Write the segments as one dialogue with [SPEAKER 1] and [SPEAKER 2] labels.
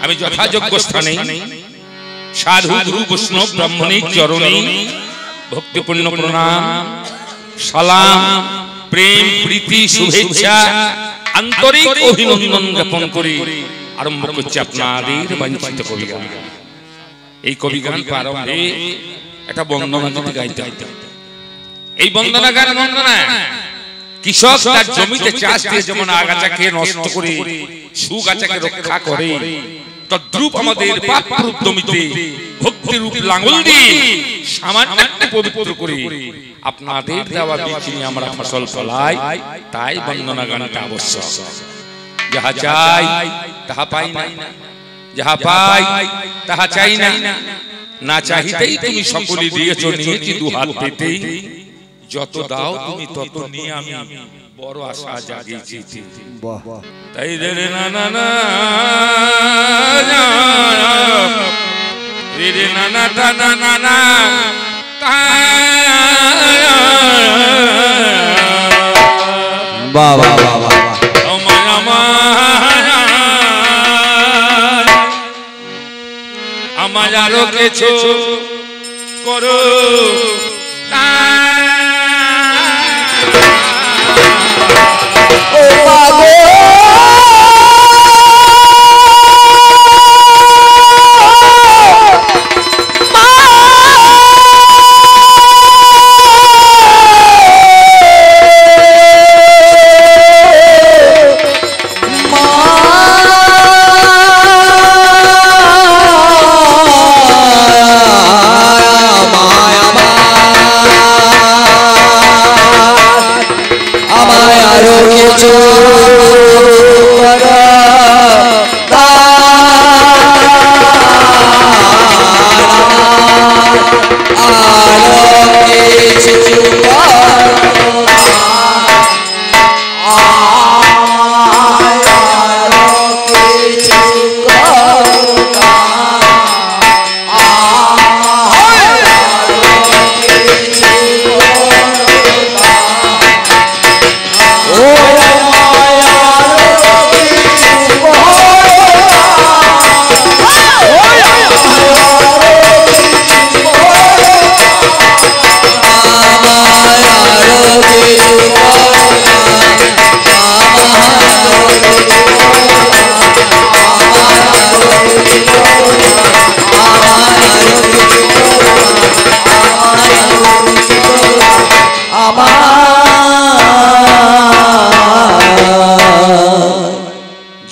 [SPEAKER 1] আমি যথাযোগ্য স্থানে সাধু গুরু বৈষ্ণব ব্রাহ্মণিক চরণে ভক্তিপূর্ণ প্রণাম সালাম প্রেম প্রীতি শুভেচ্ছা আন্তরিক অভিনন্দন জ্ঞাপন করে আরম্ভ করছি আপনাদের বাঞ্ছিত কবিগান। এই কবিগান প্রারম্ভে একটা বন্দনা যদি গাইতে হয়, এই বন্দনা গান বন্দনা কৃষক তার জমিতে চাষ দিয়ে যেমন আগাছাকে নষ্ট করে সুগাছাকে রক্ষা করে, তদ্রূপ আমাদের পাপরূপ জমিতে ভক্তিরূপ লাঙ্গল দিয়ে সামান্য পবিত্র করে আপনাদের দেওয়া বীজ নিয়ে আমরা ফসল ফলাই। তাই বন্দনা গানটা আবশ্যক। যাহা চাই তাহা পাই না, যাহা পাই তাহা চাই না, না চাহিতেই তুমি সকলে দিয়েছ, নিয়েছি দুহাত পেতে, যত দাও তুমি তত নিয়ে আমি বড় আশা জাগিয়েছি। তাই রে না না না রে রে না না তা না না না
[SPEAKER 2] বাবা বাবা
[SPEAKER 1] আমার আরো কিছু করো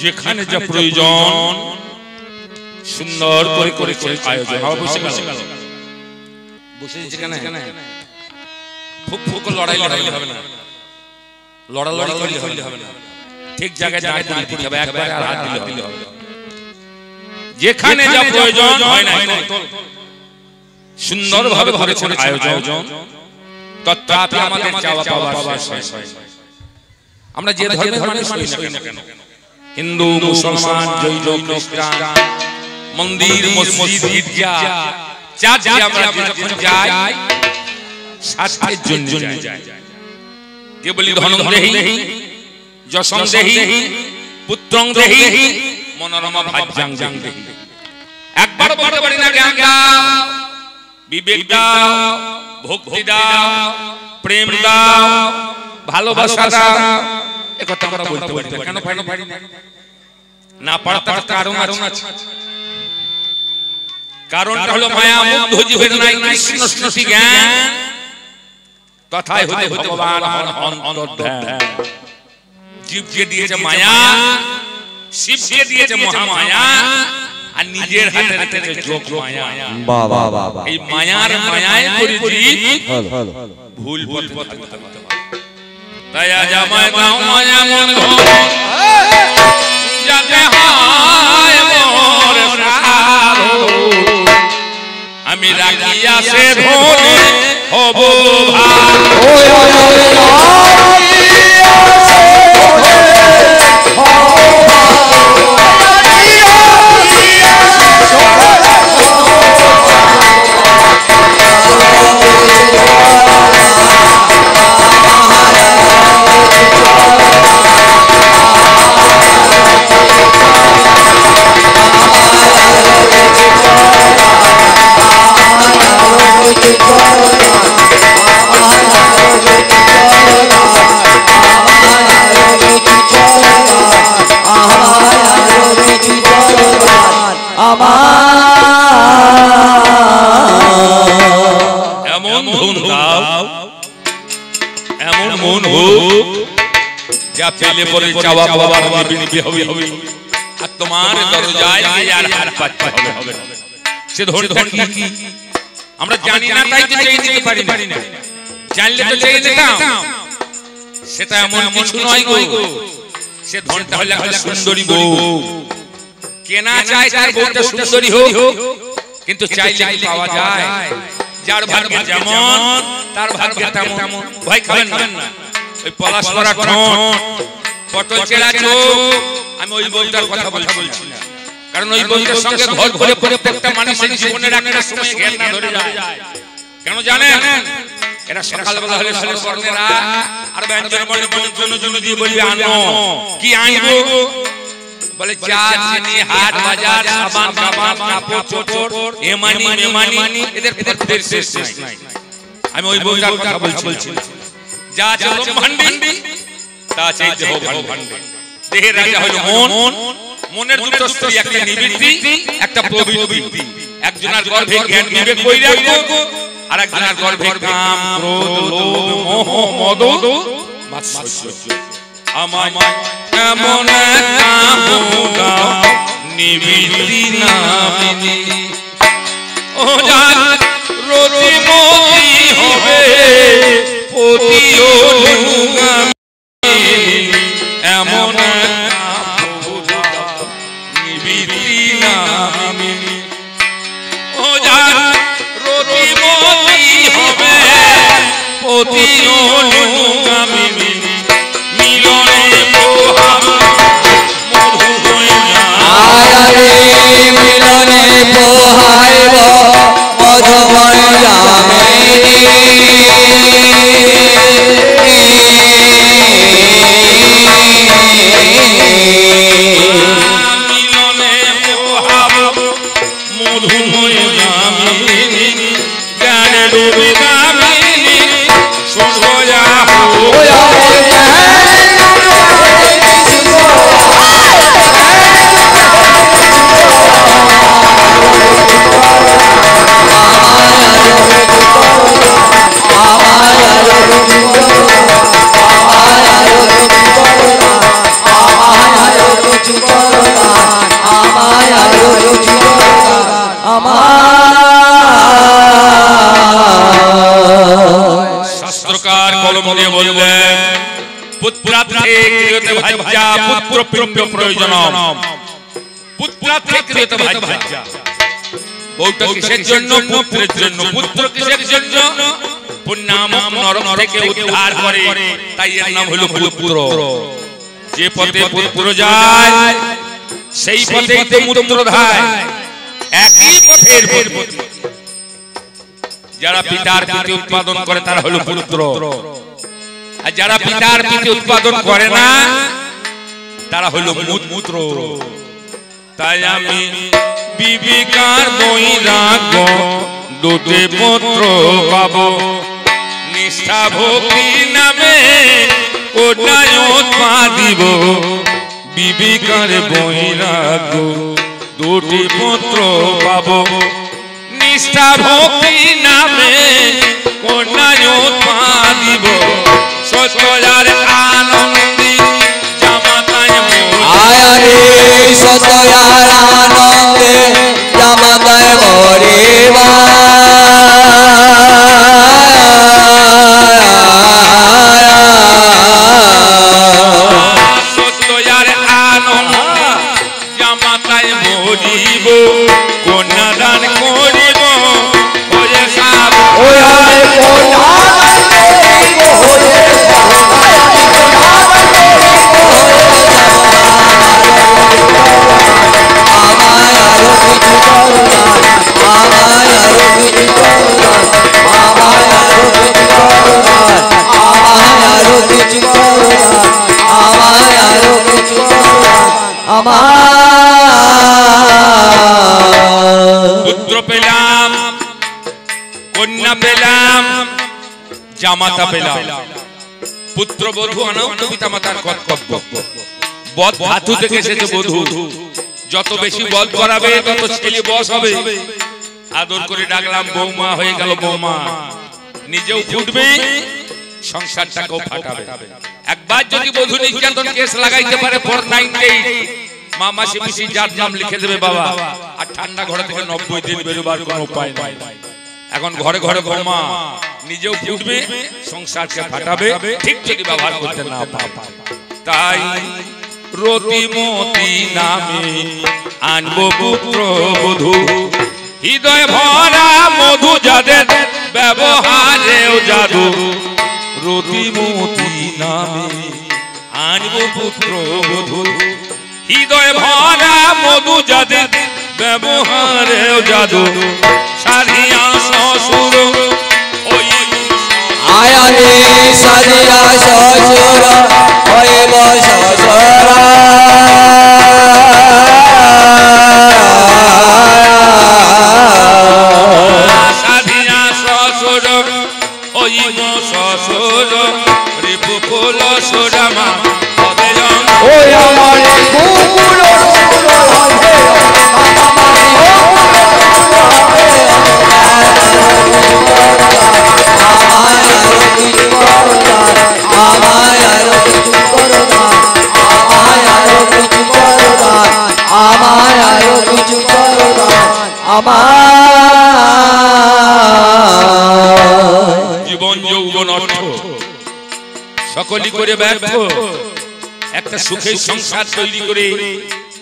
[SPEAKER 1] যেখানে যা প্রয়োজন সুন্দর করে করেছে আয়োজন। ফুক ফুক লড়াই লড়াই হবে না, লড়ালড়ি করলে হবে না, ঠিক জায়গায় দাঁড়িয়ে দিতে হবে, একবার আর হাত দিলে হবে। যেখানে যা প্রয়োজন হয় না সুন্দরভাবে করেছেন আয়োজন, তথাপি আমাদের চাওয়া পাওয়া শেষ হয়। আমরা যে ধর্মের মানুষ হই না কেন, হিন্দু মুসলমান জৈন খ্রিস্টান, মন্দির মসজিদ গির্জা চার্চে আমরা যখন যাই স্বার্থের জন্য যাই। কে বলি ধনং দেহি যশং দেহি পুত্রং দেহি মনোরমা ভাজ্যাং দেহি। একবার বলতে পারি না জ্ঞান দাও, বিবেক দাও, ভক্তি দাও, প্রেম দাও, ভালোবাসা দাও, একথা আমরা বলতে পারি না। কেন পারি না? পারার কারণ আছে। কারণটা হলো মায়া মুগ্ধ জীবের নাই কৃষ্ণ স্মৃতি জ্ঞান, তথায় হতে ভগবান অন্তর্ধান। জীবকে দিয়েছে মায়া, শিবকে দিয়েছে মহামায়া, আর নিজের হাতে রেখেছে যোগ মায়া।
[SPEAKER 2] বাবা বাবা
[SPEAKER 1] এই মায়ার মায়ায় করে জীব ভুল পথে চলতে পারে। তাই আজ আমায় দাও মায়া মন ঘর, যাতে হয় মোর সাধু, আমি রাখিয়া সে ধনে হব
[SPEAKER 2] ভালো।
[SPEAKER 1] যা পেলে পরে চাওয়া পাওয়ার নিবি হবে আর তোমার দরজায় আর হাত পাততে হবে সে ধরটা কি আমরা জানি না তাই তো চেয়ে নিতে পারি না জানলে তো চেয়ে নিতাম সেটা এমন কিছু নয় গো সে ধরটা হলে একটা সুন্দরী বউ কেনা চায় তার বউটা সুন্দরী হোক কিন্তু চাইলে পাওয়া যায় যার ভাগ্যে যেমন তার ভাগ্যে তেমন ভয় খাবেন না ওই পলাশ করা ঠোঁট পটল চেরা চোখ আমি ওই বউটার কথা বলছি না কারণ ওই বউটার সঙ্গে ঘর করে প্রত্যেকটা মানুষের জীবনের একটা সময় ঘেন্না ধরে যায় কেন জানেন এরা সকালবেলা হলে স্বর্ণেরা আর ব্যঞ্জন বলে জন্য দিয়ে বলবে আনো কি আনবো বলে চা চিনি হাট বাজার সাবান কাবান কাপড় চোপড় এমানি মেমানি এদের ফের শেষ নাই আমি ওই বউটার কথা বলছি যা আছে ভান্ডি তা আছে দেহ ভান্ডি দেহের রাজা হলো মনের দুটো স্ত্রী একটা নিবৃত্তি একটা প্রবৃত্তি একজনের গর্ভে জ্ঞান বিবেক কই রাখবো আর একজনের গর্ভে কাম ক্রোধ লোভ মোহ মদ মাৎসর্য আমার এমন কামনা নিবৃত্তি নামিনী ও জান রতি মতি হবে পতিও এমন নিবৃত্তি নামিনী ও জান রতি মতি হবে পতিও নামিনী মিলনে পোহাব মধু হয়ে
[SPEAKER 2] আরে মিলনে পোহাইব মধুময় যামিনী
[SPEAKER 1] মিলনে পোহাব মধু হয়ে যামিনী জ্ঞানে ডুবে যামিনী সোজা শাস্ত্রকার কলম দিয়ে বললেন পুত্রার্থে ক্রিয়তে ভাজ্যা পুত্র পিণ্ড প্রয়োজনম পুত্রার্থে ক্রিয়তে ভাজ্যা বউটা কিসের জন্য পুত্রের জন্য পুত্র কিসের জন্য পুণ্যামক নরক থেকে উদ্ধার করে তাই এর নাম হলো পুত্র যে পথে পুত্র যায় সেই পথেই তো মূত্র ধায় একই পথের পথে যারা পিতার পিতে উৎপাদন করে তারা হলো পুত্র আর যারা পিতার পিতে উৎপাদন করে না তারা হলো মূত্র তাই আমি বিবিকার বৈরাগ্য দুটি পুত্র পাবো নিষ্ঠা ভক্তি নামে ওটাই উৎপাদিব বিবিকার বৈরাগ্য দুটি পুত্র পাবো নিষ্ঠা ভক্তি নামে কোনায় উৎপাদিব সত্যজার আনন্দী জামাতায়
[SPEAKER 2] আরে সত্যয়ার আনন্দে জামাতায় মরিবা
[SPEAKER 1] সত্যজার আনন্দ জামাতায় মরিব কন্যাদান করিব ওরে সাব
[SPEAKER 2] ওরে
[SPEAKER 1] পুত্র পেলাম কন্যা পেলাম জামাতা পেলাম পুত্র বধূ আনাও পিতা মাতার কর্তব্য বদ ধাতু থেকে এসেছে বধূ যত বেশি বদ করাবে তত ছেলে বস হবে আদর করে ডাকলাম বৌমা হয়ে গেল বৌমা নিজেও ফুটবে সংসারটাকেও ফাটাবে। একবার যদি বধূ নির্যাতন কেস লাগাইতে পারে 498 মা মাসি পিসি যার নাম লিখে দেবে বাবা। আর ঠান্ডা ঘরে থেকে 90 দিন বেরোবার কোনো উপায় নাই। এখন ঘরে ঘরে বৌমা নিজেও ফুটবে, সংসারকে ফাটাবে, ঠিক যদি ব্যবহার করতে না পারে। তাই রতিমতি নামে আনবো পুত্র বধূ, হৃদয় ভরা মধু যাদের ব্যবহারেও জাদু। রতিমতি নামে আনবো পুত্র বধূ, হৃদয় ভরা মধু যাদের ব্যবহারেও জাদু। সাধিয়া শ্বশুর ওই
[SPEAKER 2] আয়ারে সাজিয়া শ্বশুর হইব শ্বশুরা।
[SPEAKER 1] সাধিয়া শ্বশুর হইব শ্বশুর, রিপুকুল সুরামা
[SPEAKER 2] ওই আমার কুকুর
[SPEAKER 1] জীবন যৌবন অর্থ সকলই করে ব্যর্থ। একটা সুখের সংসার তৈরি করে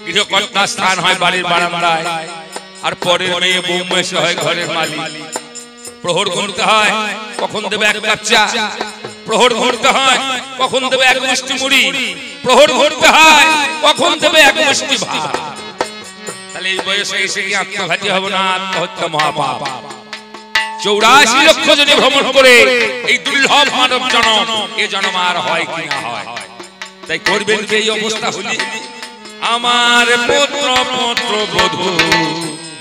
[SPEAKER 1] গৃহকর্তা স্থান হয় বাড়ির বারান্দায়, আর পরের মেয়ে বৌমা এসে হয় ঘরের মালিক। প্রহর ঘুরতে হয় কখন দেবে এক কাপ চা, প্রহর ঘুরতে হয় কখন দেবে এক মুষ্টি মুড়ি, প্রহর ঘুরতে হয় কখন দেবে এক মুষ্টি ভাত। তাহলে এই বয়সে এসে কি আত্মঘাতী হবে না? আত্মহত্যা মহাপাপ। 84 লক্ষ জনে ভ্রমণ করে এই দুর্লভ মানব জন্ম, এ জন্ম আর হয় কি না হয়। তাই করবেন যে এই অবস্থা হলি আমার পুত্র পুত্র বধূ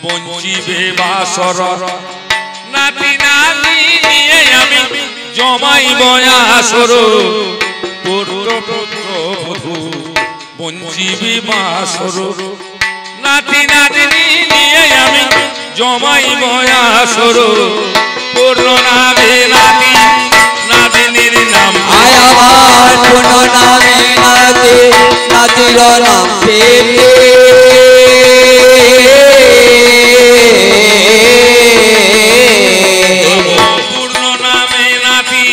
[SPEAKER 1] বঞ্চিবে বাসর, নাতি নাতি নিয়ে আমি জমাইব আসর। পুত্র পুত্র বধূ বঞ্চিবে বাসর, নাতি নাতি নিয়ে আমি জমাইব আসর। পূর্ণ নামে নাতি নাতিনীর নাম
[SPEAKER 2] আমার পূর্ণ নামে নাতি নাতির নাম পেতে।
[SPEAKER 1] পূর্ণ নামে নাতি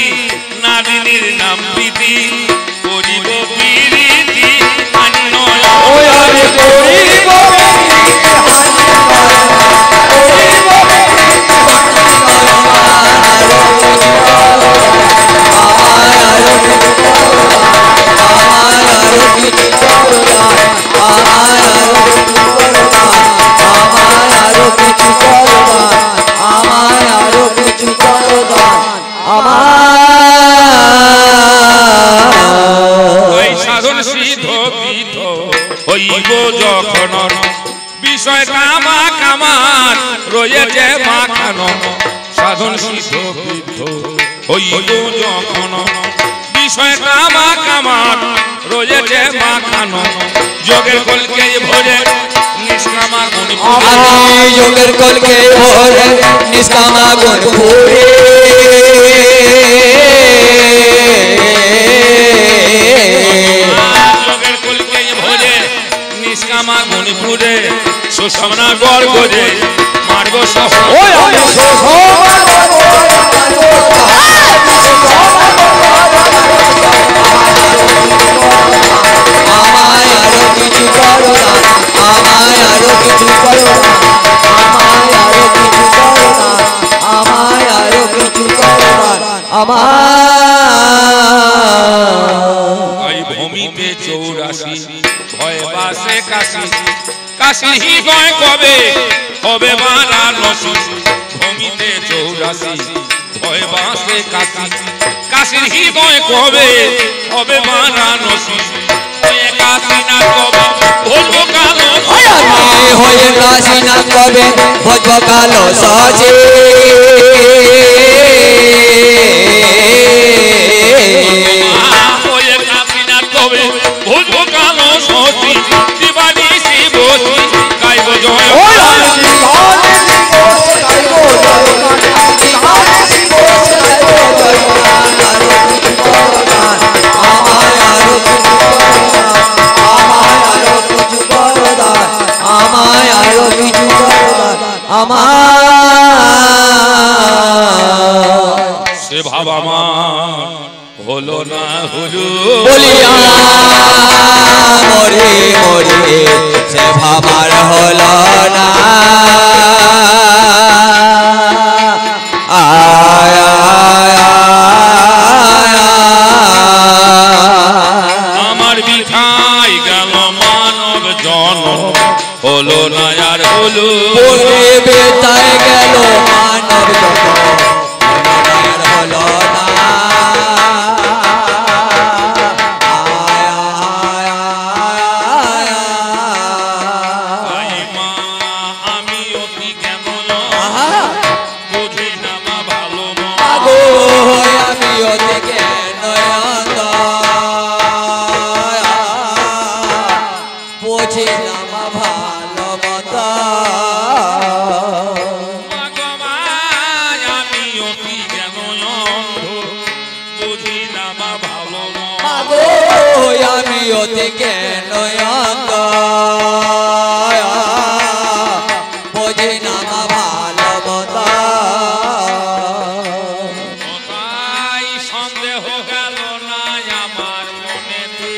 [SPEAKER 1] নাতিনীর নাম প্রীতি, করিব প্রীতি অন্যয়। হইব যখন বিষয় কামা কামার রয়েছে মাখানো, সাধন সিদ্ধ বৃদ্ধ হইব যখন বিষয় কামা কামার রয়েছে মাখানো। যোগের কলকে ভরে নিষ্কামা গুণ,
[SPEAKER 2] যোগের কলকে ভরে নিষ্কামা গুণ ভরে।
[SPEAKER 1] যোগের কলকে ভরে নিষ্কামা গুণ ভরে, সুষমনা গড় গড়ে মারব সহ।
[SPEAKER 2] আমায় আরো কিছু করো না, আমায় আরো কিছু করো না, আমায় আরো কিছু করো না, আমায় আরো কিছু করো না, আমায়।
[SPEAKER 1] ভূমিতে 84 ভয় বাসে কাশি, কাশি হৃদয় কবে হবে বারাণসী। ভূমিতে 84 ভয় বাসে কাশি, কাশির হৃদয় কবে হবে বারাণসী। হয়ে কাশি না কবে ভুলবো কালো,
[SPEAKER 2] হয়ে কাশি না কবে ভজব কালো সাজে।
[SPEAKER 1] হয়ে কাশি না কবে ভুলবো কালো সতী, দিবানি শিবতী গাইব জয়। ভাব আমার হলো না হলো
[SPEAKER 2] বলিয়া মরে মরে সে ভাবার হলো না
[SPEAKER 1] আমার বিঠাই গেল মানব জন্ম হলো না আর হলো
[SPEAKER 2] বলে বেতায় গেল মানব জন্ম হলো না
[SPEAKER 1] আমি অতি কেন বুঝি না মা ভালো
[SPEAKER 2] আমি অতি জ্ঞান বুঝি না মা ভালো মত
[SPEAKER 1] আমি অতি কেন বুঝি না মা ভালো
[SPEAKER 2] আমি অতি জ্ঞান বুঝি না মা ভালো মত
[SPEAKER 1] সন্দেহ গেল না আমার মনেতে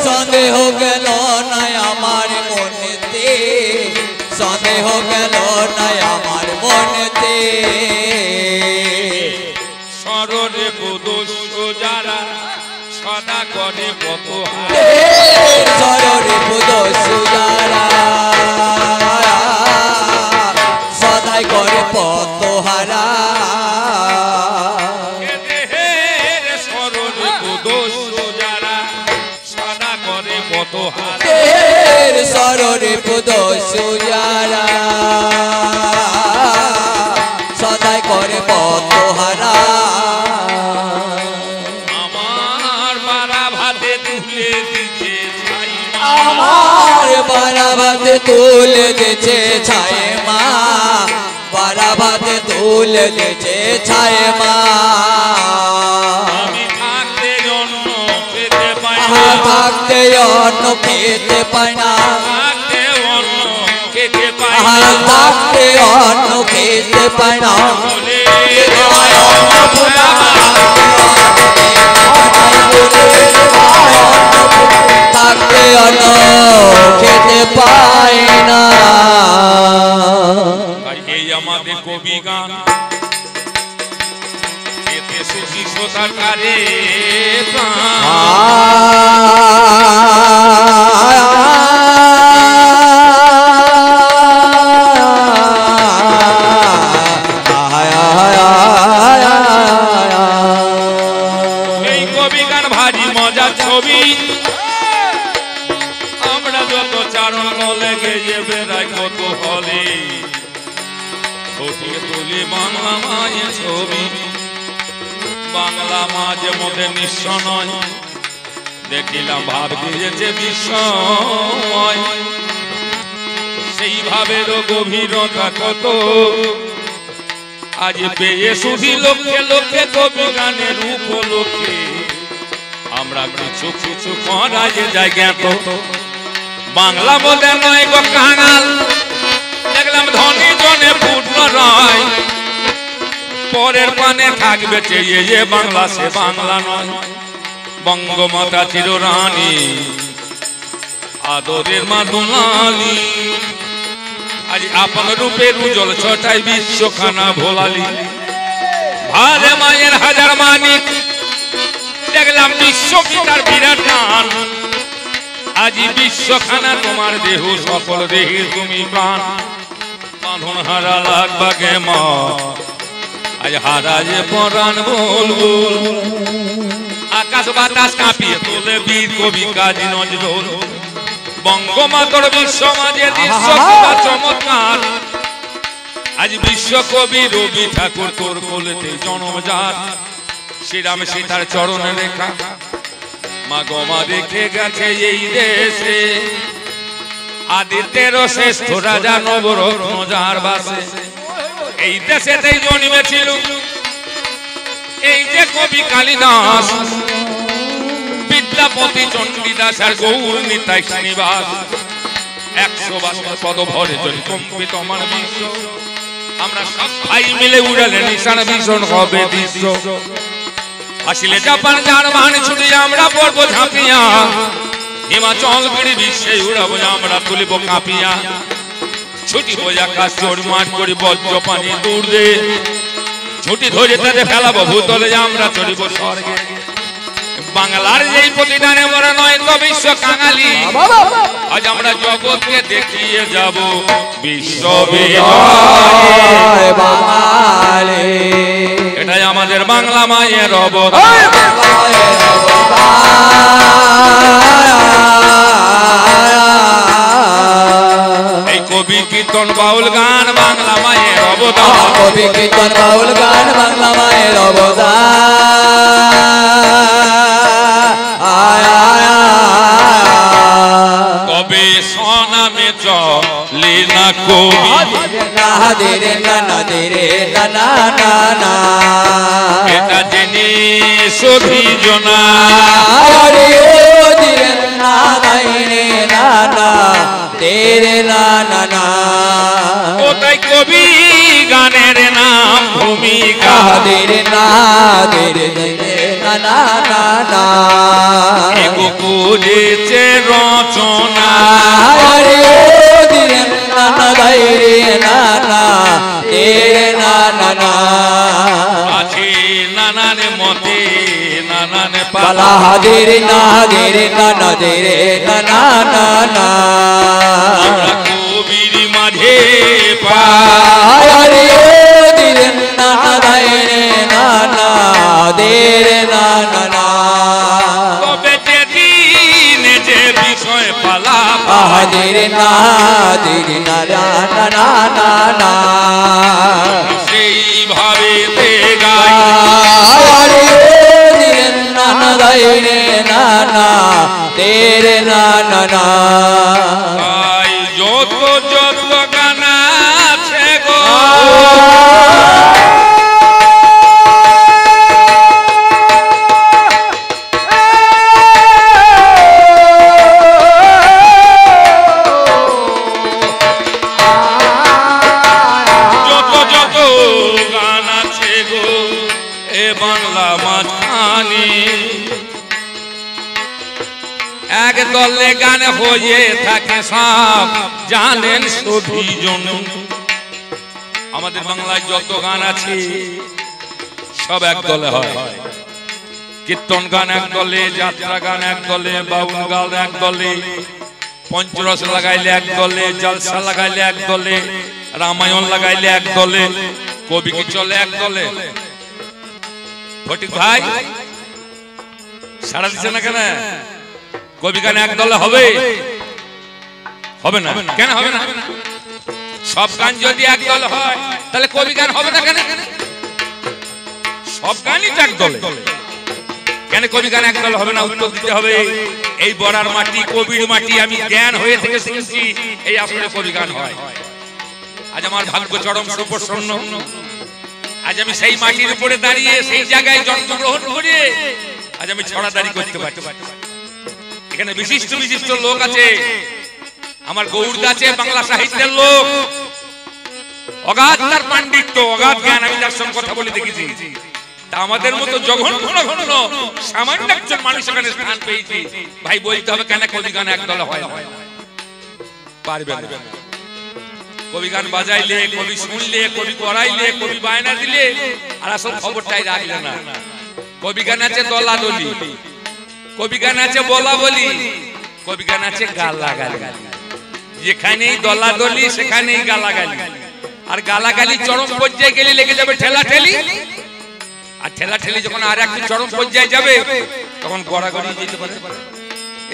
[SPEAKER 2] সন্দেহ গেল না আমার মনেতে সন্দেহ গেল না আমার মনেতে
[SPEAKER 1] সররে বুদস্য যারা সদা করে কত
[SPEAKER 2] সররে বুদস্য যারা সদাই করে পত হারা
[SPEAKER 1] সররে বুদস্য যারা সদা করে কত
[SPEAKER 2] সররে বুদস্য যারা সদাই করে পত হারা
[SPEAKER 1] আমার বারা ভাতে তুলে দিচ্ছে
[SPEAKER 2] আমার বারা ভাতে তুলে দিচ্ছে ছায় মা বারা ভাতে তুলে দিচ্ছে ছায় মা
[SPEAKER 1] আমি থাকতে জন্য খেতে পাই
[SPEAKER 2] থাকতে অন্ন খেতে পাই না
[SPEAKER 1] থাকতে অন্য খেতে পাই
[SPEAKER 2] থাকতে অন্ন খেতে পাই না থাকতে অন্ন খেতে পাই না
[SPEAKER 1] এই আমাদের কবি গান এতে সুখী সোতাকারে এই কবি গান ভারী মজা ছবি আমরা যত চারণ লেগে যে বেড়াই কত হলে ফুটিয়ে তুলি বাংলা মায়ের ছবি বাংলা মাঝে মধ্যে নিঃস্ব নয় দেখিলাম ভাব দিয়েছে বিস্ময় সেই ভাবের গভীরতা কত আজ পেয়ে শুধু লক্ষ্যে লক্ষ্যে কবি গানের উপলক্ষে আমরা কিছু কিছু করা যে জায়গা তো বাংলা বলতে নয় গো কাঙাল দেখলাম ধনী জনে পূর্ণ রয় পরের পানে থাকবে চেয়ে যে বাংলা সে বাংলা নয় বঙ্গমাতা চিররানী আদরের মা দুলালী আজ আপন রূপের উজ্জ্বল ছটাই বিশ্বখানা ভোলালি ভারে মায়ের হাজার মানিক দেখলাম বিশ্বপিতার বিরাট টান আজি বিশ্বখানা তোমার দেহ সকল দেহে তুমি প্রাণ বাঁধন হারা লাগবাগে মা আজ হারা যে পরাণ বলবো আকাশ বাতাস কাঁপিয়ে তোলে বীর কবি কাজী নজরুল বঙ্গমাতর বিশ্ব মাঝে দৃশ্য চমৎকার আজ বিশ্বকবি রবি ঠাকুর তোর কোলেতে জন্মজাত শ্রীরাম সীতার চরণে রেখা মা গমা রেখে গেছে এই দেশে আদিত্যের শ্রেষ্ঠ রাজা নবরত্ন যার বাসে এই দেশেতেই জন্মেছিল এই যে কবি কালিদাস বিদ্যাপতি চণ্ডীদাস আর গৌর নিতাই শ্রীনিবাস 100 বছর পদ ভরে যদি কম্পিত আমার বিশ্ব আমরা সব ভাই মিলে উড়ালে নিশান ভীষণ হবে দৃশ্য আসিলে জাপান জার্মান ছুটি আমরা পড়বো ঝাঁপিয়া হিমাচল গিরি বিশ্বে উড়াবো আমরা তুলিব কাঁপিয়া ছুটি বই আকাশ চোর মাঠ করি বজ্র পানি দূর দে ছুটি ধরে তাদের ফেলাবো ভূতলে আমরা চড়িব স্বর্গে বাংলার যেই প্রতিদানে মরা নয় তো বিশ্ব কাঙালি আজ আমরা জগৎকে দেখিয়ে যাব বিশ্ব বিজয়
[SPEAKER 2] বাঙালি
[SPEAKER 1] এটাই আমাদের বাংলা মায়ের অবদান এই কবি কীর্তন বাউল গান বাংলা মায়ের অবদান
[SPEAKER 2] কবি কীর্তন বাউল গান বাংলা মায়ের অবদান
[SPEAKER 1] কবে সনামে চলে না কবি
[SPEAKER 2] নাহাদিরে নানাদিরে নানা নানা
[SPEAKER 1] এটা জেনে সধি জনা
[SPEAKER 2] আরে ও দিরে নানাইরে নানা তেরে নানা না
[SPEAKER 1] ওটাই কবি গানের নাম ভূমিকা
[SPEAKER 2] নাহাদিরে নাহাদিরে নানা নানা
[SPEAKER 1] এগো করেছে রচনা
[SPEAKER 2] আরে ও দিরে নানা দাইরে নানা তেরে নানা না
[SPEAKER 1] আছে নানান মতে নানান
[SPEAKER 2] পালা হাদিরে নাহাদিরে নানা দিরে নানা নানা
[SPEAKER 1] আমরা কবির মাঝে
[SPEAKER 2] আরে ও দিরে নানা দাইরে নানা দেরে নানা না
[SPEAKER 1] তবে যেদিন যে বিষয় পালা
[SPEAKER 2] হাদিরে নাহাদিরে নানা নানা নানা
[SPEAKER 1] সেইভাবে গাই
[SPEAKER 2] আরে ও দিরে নানা দাইরে নানা তেরে নানা না
[SPEAKER 1] তাই যত যত গান আছে গো যত যত গান আছে গো এ বাংলা মাঝখানে এক দলে গান হয়ে থাকে সব জানেন সভিজন আমাদের বাংলায় যত গান আছে সব এক দলে হয় কীর্তন গান এক দলে যাত্রা গান এক দলে বাউল গান এক দলে পঞ্চরস লাগাইলে এক দলে জলসা লাগাইলে এক দলে রামায়ণ লাগাইলে এক দলে কবি কি চলে এক দলে ফটিক ভাই সারা দিচ্ছে না কেন কবি গান এক দলে হবে হবে না কেন হবে না সব গান যদি এক দলে হয় তাহলে কবি গান হবে না কেন সব গানই তো এক দলে কেন কবি গান এক দলে হবে না উত্তর দিতে হবে এই বড়ার মাটি কবির মাটি আমি জ্ঞান হয়ে থেকে শুনছি এই আসলে কবি গান হয় আজ আমার ভাগ্য চরম সুপ্রসন্ন আজ আমি সেই মাটির উপরে দাঁড়িয়ে সেই জায়গায় জন্মগ্রহণ করে আজ আমি ছড়াদারি করতে পারি এখানে বিশিষ্ট বিশিষ্ট লোক আছে আমার গৌড় আছে বাংলা সাহিত্যের লোক অগাধ তার পাণ্ডিত্য অগাধ জ্ঞান আমি তার সঙ্গে কথা বলে দেখেছি তা আমাদের মতো জঘন্য ঘন সামান্য একজন মানুষ এখানে স্থান পেয়েছি ভাই বলতে হবে কেন কবি গান একদলে হয় পারবে না কবি গান বাজাইলে কবি শুনলে কবি করাইলে কবি বায়না দিলে আর আসল খবরটাই রাখলে না কবি গান আছে দলাদলি কবি গান আছে বলা বলি কবি গান আছে গালাগালি যেখানেই দলাদলি সেখানেই গালাগালি আর গালাগালি চরম পর্যায়ে গেলে লেগে যাবে ঠেলা ঠেলি আর ঠেলা ঠেলি যখন আর একটু চরম পর্যায়ে যাবে তখন গড়াগড়ি যেতে পারে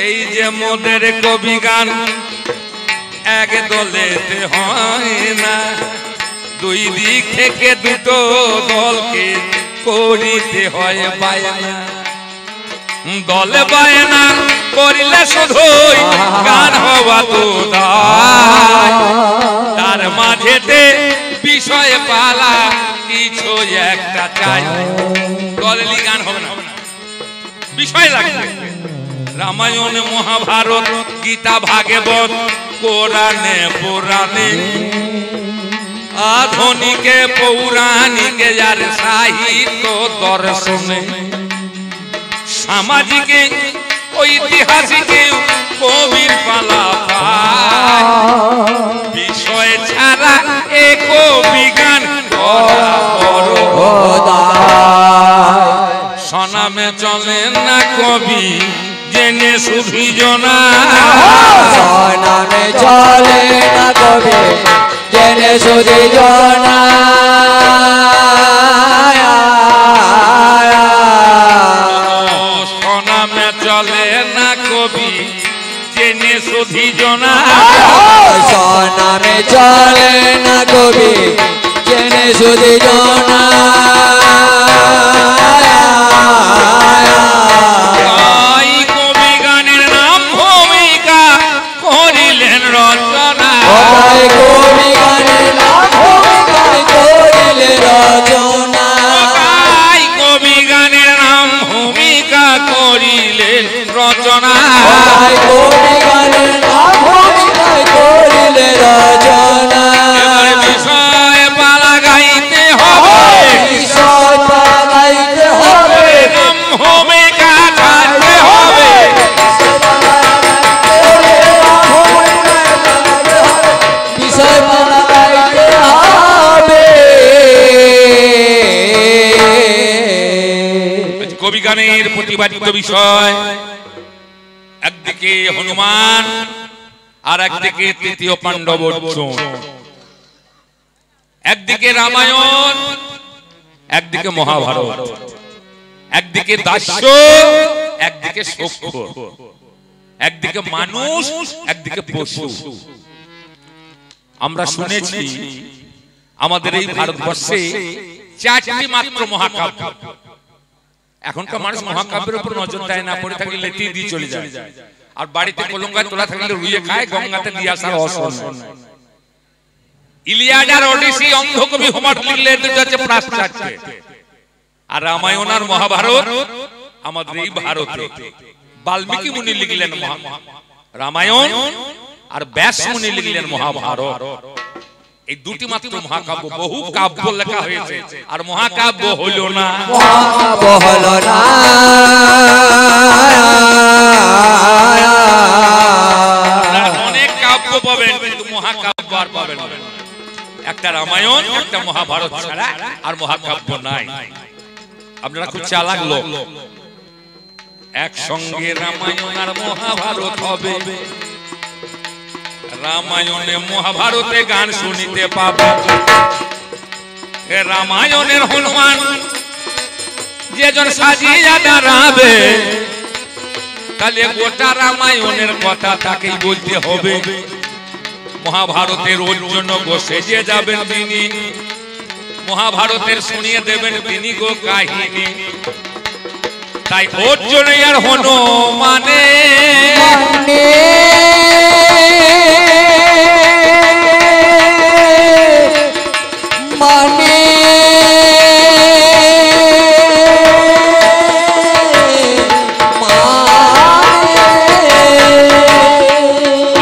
[SPEAKER 1] এই যে মোদের কবি গান এক দলেতে হয় না দুই দিক থেকে দুটো দলকে করিতে হয় বায়না দলে বায়না করিলে শুধুই গান হওয়া তো তার মাঝেতে বিষয় পালা কিছু একটা চাই দলেরই গান হবে না বিষয় লাগবে রামায়ণ মহাভারত গীতা ভাগবত কোরআনে পুরাণে আধুনিকে পৌরাণিকে যার সাহিত্য দর্শনে সামাজিকে ঐতিহাসিকে কবির পালা পায় বিষয় ছাড়া এক বিজ্ঞান সনামে চলে না কবি জেনে সুধি জনা
[SPEAKER 2] সনামে চলে না কবি জেনে সুধি জনা
[SPEAKER 1] সনামে চলে না কবি জেনে সুধি জনা
[SPEAKER 2] সনামে চলে না কবি জেনে সুধি জনা
[SPEAKER 1] কবি গানের নাম ভূমিকা করিলেন রচনা
[SPEAKER 2] কবি গানের নাম ভূমিকা করিলেন রচনা
[SPEAKER 1] কবি গানের নাম ভূমিকা করিলেন রচনা
[SPEAKER 2] কবি গানের নাম ভূমিকা করিলেন রচনা
[SPEAKER 1] বিষয় পালা গাইতে হবে
[SPEAKER 2] বিষয় পালা গাইতে হবে
[SPEAKER 1] নাম ভূমিকা গাইতে হবে
[SPEAKER 2] বিষয় পালা গাইতে হবে
[SPEAKER 1] কবি গানের প্রতিপাদিত বিষয় একদিকে হনুমান আর একদিকে তৃতীয় পাণ্ডব অর্জুন একদিকে রামায়ণ একদিকে মহাভারত একদিকে দাস্য একদিকে সখ্য একদিকে মানুষ একদিকে পশু আমরা শুনেছি আমাদের এই ভারতবর্ষে 4টি মাত্র মহাকাব্য এখনকার মানুষ মহাকাব্যের উপর নজর দেয় না পড়ে থাকলে লেটি দিয়ে চলে যায় আর বাড়িতে কলঙ্গায় তোলা থাকলে রুইয়ে খায় গঙ্গাতে দিয়ে আসার অসম্ভব ইলিয়াড আর ওডিসি অন্ধকবি হোমার লিখলে এদের হচ্ছে পাশ্চাত্য আর রামায়ণ আর মহাভারত আমাদের এই ভারতে বাল্মীকি মুনি লিখলেন রামায়ণ আর ব্যাস মুনি লিখলেন মহাভারত এই দুটি মাত্র মহাকাব্য বহু কাব্য লেখা হয়েছে আর মহাকাব্য হলো না অনেক কাব্য পাবেন কিন্তু মহাকাব্য আর পাবেন না একটা রামায়ণ একটা মহাভারত ছাড়া আর মহাকাব্য নাই আপনারা খুব চালাক লোক একসঙ্গে রামায়ণ আর মহাভারত হবে রামায়ণে মহাভারতে গান শুনিতে পাবে রামায়ণের হনুমান যেজন সাজিয়া দাঁড়াবে তাহলে গোটা রামায়ণের কথা তাকেই বলতে হবে মহাভারতের অর্জুন গো সেজে যাবেন তিনি মহাভারতের শুনিয়ে দেবেন তিনি গো কাহিনী তাই অর্জুন আর হনুমানে
[SPEAKER 2] মানে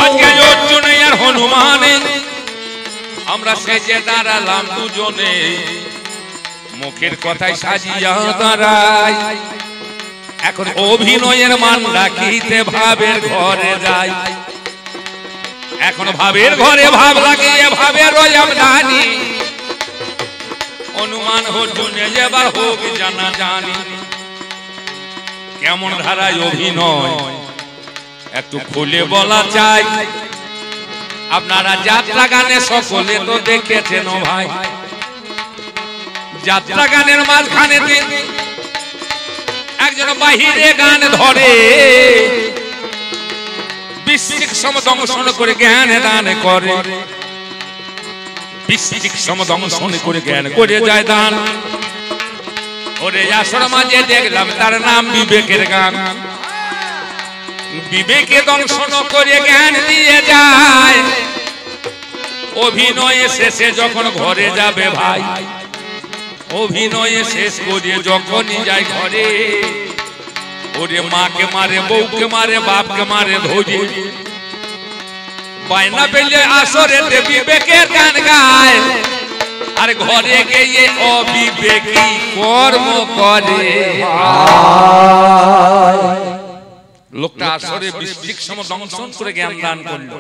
[SPEAKER 1] আজকে অর্জুন আর হনুমানে আমরা সেজে দাঁড়ালাম দুজনে মুখের কথায় সাজিয়া দাঁড়াই এখন অভিনয়ের মান রাখিতে ভাবের ঘরে যাই এখন ভাবের ঘরে ভাব লাগিয়ে ভাবের আমদানি অনুমান অর্জুনে এবার হোক জানা জানি কেমন ধারায় অভিনয় একটু খুলে বলা চাই আপনারা যাত্রা গানে সকলে তো দেখেছেন ভাই যাত্রা গানের মাঝখানে একজন বাহিরে গান ধরে বিশ্বিক সমদংশন করে জ্ঞান দান করে বিশ্বিক সমদংশন করে জ্ঞান করে যায় দান ওরে আসর মাঝে দেখলাম তার নাম বিবেকের গান বিবেকে দংশন করে জ্ঞান দিয়ে যায় অভিনয়ে শেষে যখন ঘরে যাবে ভাই অভিনয়ে শেষ করে যখনই যায় ঘরে ওরে মাকে মারে বউকে মারে বাপকে মারে ধরে বায়না পেলে আসরে বিবেকের গান গায় আর ঘরে গিয়ে অবিবেকী কর্ম করে। লোকটা আসরে বৃষ্টির সময় দংশন করে জ্ঞান দান করলো,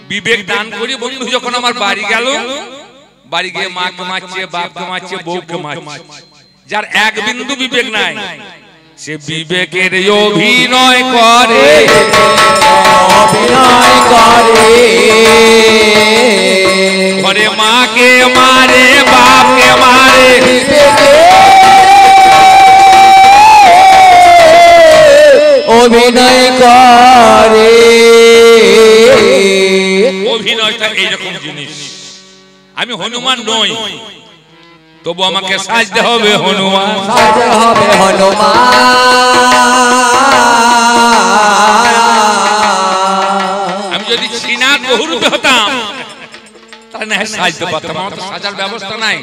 [SPEAKER 1] বিবেক দান করি। বন্ধু যখন আমার বাড়ি গেল, বাড়ি গিয়ে মাকে মারছে, বাপকে মারছে, বউকে মারছে। যার এক বিন্দু বিবেক নাই, সে বিবেকের অভিনয় করে,
[SPEAKER 2] অভিনয় করে।
[SPEAKER 1] ঘরে মাকে মারে, বাপকে মারে,
[SPEAKER 2] অভিনয় করে।
[SPEAKER 1] অভিনয়টা এইরকম জিনিস। আমি হনুমান নই, তবু আমাকে সাজতে হবে হনুমান,
[SPEAKER 2] সাজতে হবে হনুমান।
[SPEAKER 1] আমি যদি শ্রীনাথ বহুরূপে হতাম তাহলে না সাজতে পারতাম, আমার তো সাজার ব্যবস্থা নাই।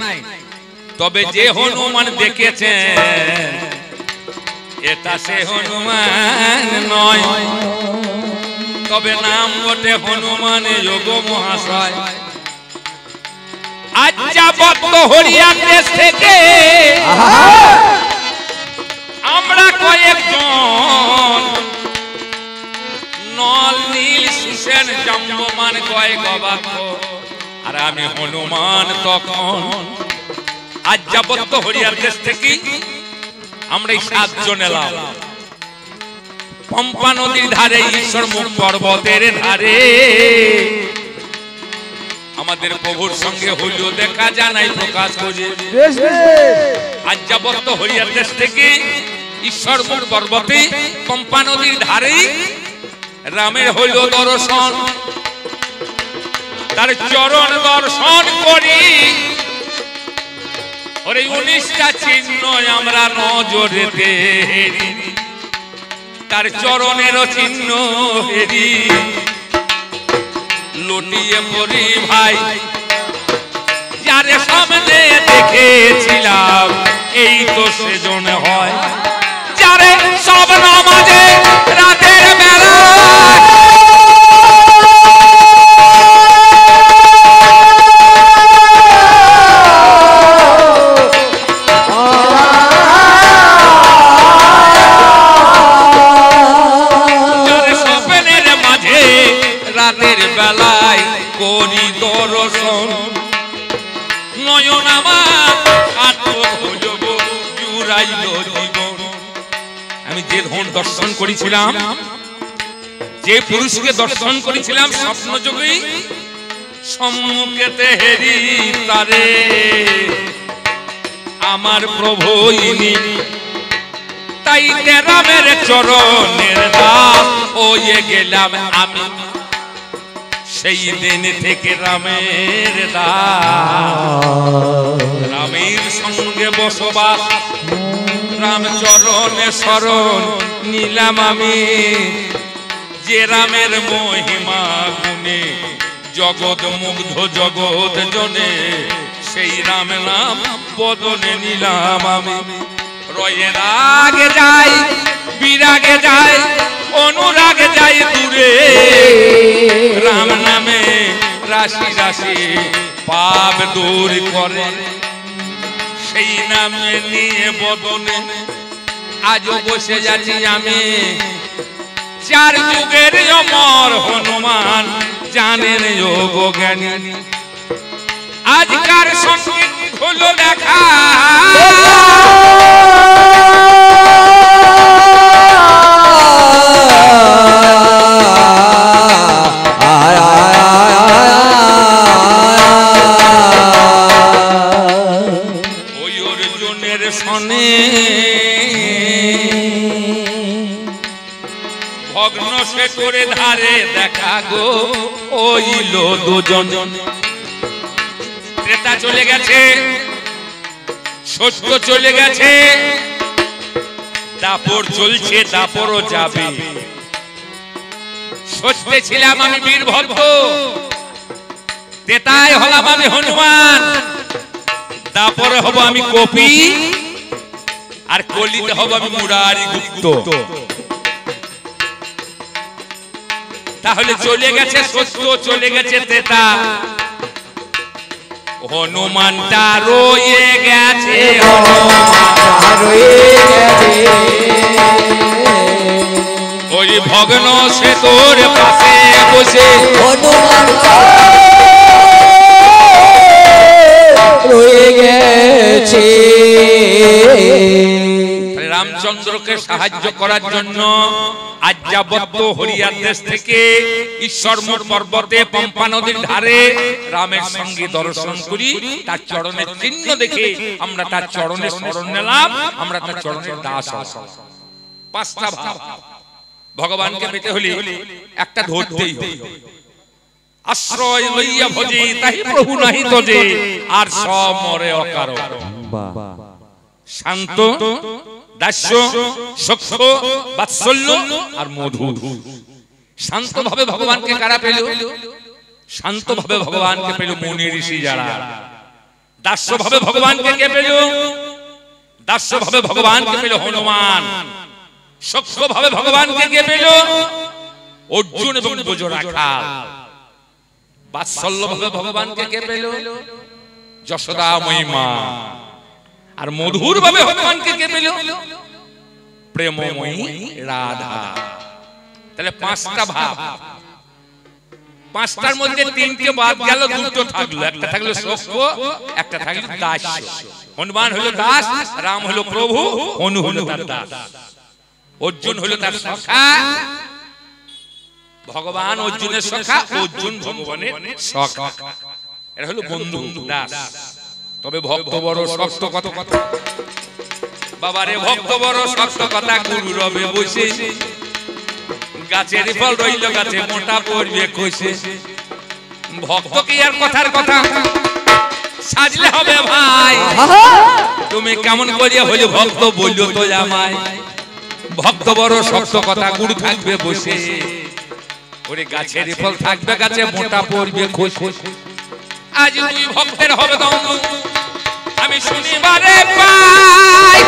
[SPEAKER 1] তবে যে হনুমান দেখেছেন, এটা সে হনুমান নয়, তবে নাম বটে হনুমান যোগ মহাশয়। আজ যাবত হরিয়ান দেশ থেকে আমরা কয়েকজন নল নীল সুসেন জম্বমান কয়েক অবাক, আর আমি হনুমান তখন। আজ যাবত হরিয়ান দেশ থেকে আমরা এই 7 জন এলাম পম্পা নদীর ধারে, ঈশ্বর মুখ পর্বতের ধারে। আমাদের প্রভুর সঙ্গে হইল দেখা, জানাই প্রকাশ করে। আজ যাবত হরিয়ার দেশ থেকে ঈশ্বর মুখ পর্বতে পম্পা নদীর ধারে রামের হইল দর্শন। তার চরণ দর্শন করি, ওরে 19টা চিহ্ন আমরা নজরেতে হেরি, তার চরণের চিহ্ন হেরি। লুটিয়ে পড়ি ভাই, যারে সামনে দেখেছিলাম এই তো সেজন হয়, যারে সব নামাজে রাতের বেলা রাতের বেলায় করি দর্শন। নয়ন আমার জুড়াইল জীবন। আমি যে ধন দর্শন করেছিলাম, যে পুরুষকে দর্শন করেছিলাম স্বপ্ন যোগে, সম্মুখেতে হেরি তারে আমার প্রভু ইনি। তাই রামের চরণের দাস হয়ে গেলাম আমি, সেই দিন থেকে রামের দাস। রামের সঙ্গে বসবাস, রাম চরণে শরণ নিলাম আমি। যে রামের মহিমা গুণে জগৎ মুগ্ধ জগৎ জনে, সেই রাম নাম বদনে নিলাম আমি। রয়ের আগে যাই, বিরাগে যাই, অনুরাগে যাই দূরে, রাম নামে রাশি রাশি পাপ দূর করে। সেই নামে নিয়ে বদনে আজও বসে যাচ্ছি আমি। 4 যুগের অমর হনুমান জানেন যোগ জ্ঞানী। আজকার সঙ্গে হলো দেখা, ওই অর্জুনের সনে ভগ্ন সে করে ধারে দেখা গো ওইল দুজন। ত্রেতা চলে গেছে, সত্য চলে গেছে, দাপর চলছে, দাপরও যাবে। সত্যে ছিলাম আমি বীরভদ্র, ত্রেতায় হলাম আমি হনুমান, দাপরে হব আমি কপি, আর কলিতে হব আমি মুরারি গুপ্ত। তাহলে চলে গেছে সত্য, চলে গেছে ত্রেতা। হনুমানটা রয়ে গেছে, ওই ভগ্ন সে তোর পাশে বসে
[SPEAKER 2] হনুমানটা রয়ে গেছে।
[SPEAKER 1] রামচন্দ্রকে সাহায্য করার জন্য আর্যাবর্ত হরিয়ার দেশ থেকে ঈশ্বরমূল পর্বতে পম্পা নদীর ধারে রামের সঙ্গে দর্শন করি, তার চরণের চিহ্ন দেখে আমরা তার চরণে শরণ নিলাম, আমরা তার চরণের দাস। পাঁচটা ভাব ভগবানকে পেতে হলে একটা ধরতেই হবে, আশ্রয় লইয়া ভজে তাহি প্রভু নাহি তোজে, আর সব মরে অকারণ। শান্ত, দাস্য, সখ্য, বাৎসল্য আর মধু। শান্ত ভাবে ভগবানকে কারা পেল? শান্ত ভাবে ভগবানকে পেল মুনি ঋষি যারা। দাস্য ভাবে ভগবানকে কে পেল? দাস্য ভাবে ভগবানকে পেল হনুমান। সখ্য ভাবে ভগবানকে কে পেল? অর্জুন এবং ব্রজরাখাল। বাৎসল্য ভাবে ভগবানকে কে পেল? যশোদা মহিমা। আর মধুর ভাবে ভগবানকে কে পেল? প্রেমময়ী রাধা। তাহলে পাঁচটা ভাব, পাঁচটার মধ্যে তিনটে বাদ গেল, দুটো থাকলো। একটা থাকলো সখ্য, একটা থাকলো দাস্য। হনুমান হলো দাস, রাম হলো প্রভু, হনু হলো তার দাস। অর্জুন হলো তার সখা, ভগবান অর্জুনের সখা, অর্জুন ভগবানের সখা। এরা হলো বন্ধু দাস। তবে ভক্ত বড় শক্ত কথা, বাবারে ভক্ত বড় শক্ত কথা, গুরু রবে বসে গাছের ফল রইল গাছে মোটা পড়বে কষে। ভক্ত কি আর কথার কথা সাজলে হবে ভাই? তুমি কেমন করিয়া হইলে ভক্ত বললো তো আমায়? ভক্ত বড় শক্ত কথা, গুরু থাকবে বসে, ওরে গাছের ফল থাকবে গাছে মোটা পড়বে কষে। আজ তুই ভক্তের হবে দম আমি শুনিবারে পাই,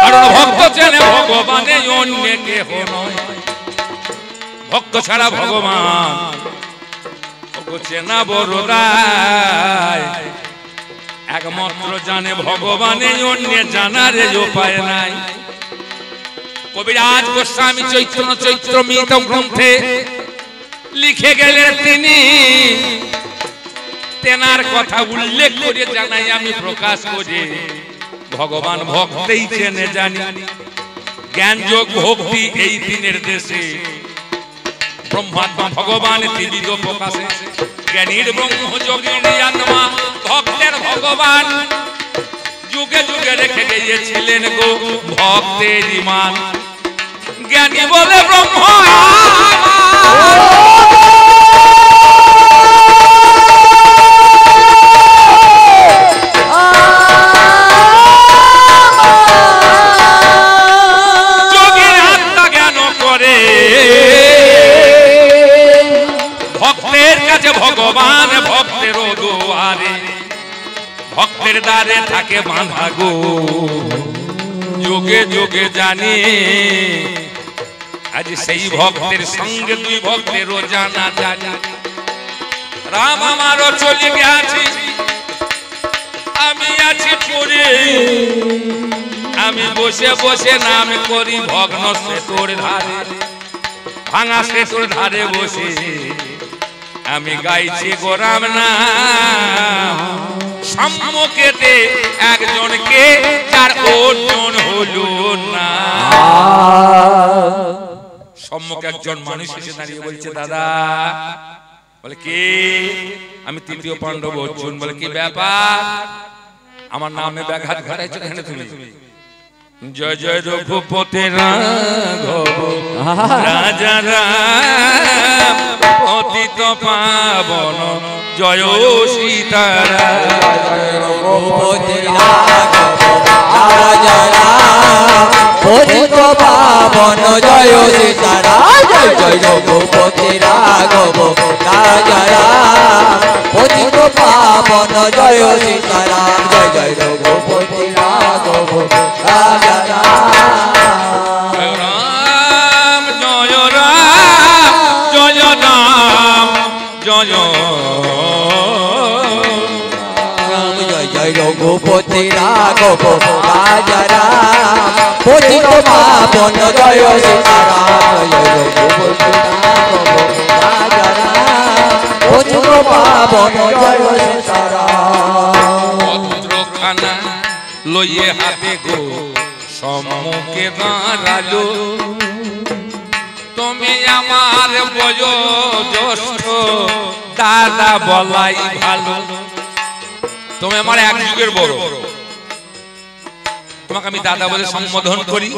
[SPEAKER 1] কারণ ভক্ত চেনে ভগবানে অন্য কেহ নয়। ভক্ত ছাড়া ভগবান চেনা বড় দায়। একমাত্র জানে ভগবানে, অন্য জানার উপায় নাই। কবিরাজ গোস্বামী চৈত্র মিত গ্রন্থে লিখে গেলেন তিনি, তেনার কথা উল্লেখ করে জানাই আমি প্রকাশ করে। ভগবান ভক্তেই চেনে জানি, জ্ঞান যোগ ভক্তি এই দিনের দেশে। ব্রহ্মাত্মা ভগবান ত্রিবিধ প্রকাশে, জ্ঞানীর ব্রহ্ম যোগিনী আত্মা ভক্তের ভগবান। যুগে যুগে রেখে গিয়েছিলেন গো ভক্তের ইমান। জ্ঞানী বলে ব্রহ্ম যোগীর আত্মা জ্ঞান করে। ভক্তের কাছে ভগবান ভক্তের দুয়ারে, ভক্তের দ্বারে থাকে বাঁধা গো। যোগে যোগে জানি আজ সেই ভক্তের সঙ্গে দুই ভক্তেরও জানা জানি। রাম আমারও চলে গেছে, আমি আছি পড়ে, আমি বসে বসে নাম করি ভগ্ন সেতুর ধারে। ভাঙা সেতুর ধারে বসে আমি গাইছি গোরাম নাম। সম্মুখেতে একজনকে যার অর্জন হলো না। সম্মুখে একজন মানুষ এসে দাঁড়িয়ে বলছে, দাদা। বলে কে? আমি তৃতীয় পাণ্ডব অর্জুন। বলে কি ব্যাপার? আমার নামে ব্যাঘাত ঘটাইছো কেন তুমি? জয় জয় রঘুপতি রাঘব রাজা রাম পতিত পাবন জয় সীতারাম।
[SPEAKER 2] রঘুপতি রাঘব রাজা রাম পতিত পাবন জয় সীতারাম। জয় জয় রঘুপতি রাঘব রাজা রাম রাবণ জয় সীতারাম জয় জয় রঘুপতি রাঘব রাজা রাম
[SPEAKER 1] রাম জয় রাম জয় রাম জয়
[SPEAKER 2] রাম জয় জয় রঘুপতি রাঘব রাজা রাম পতিত পাবন জয় সীতারাম জয় রঘুপতি রাঘব রাজা রাম পতিত পাবন জয় সীতারাম
[SPEAKER 1] পত্রখানা লইয়ে হাতে গো সম্মুখে দাঁড়ালো তুমি আমার বয়োজ্যেষ্ঠ দাদা বলাই ভালো তুমি আমার এক যুগের বড় তোমাকে আমি দাদা বলে সম্বোধন করি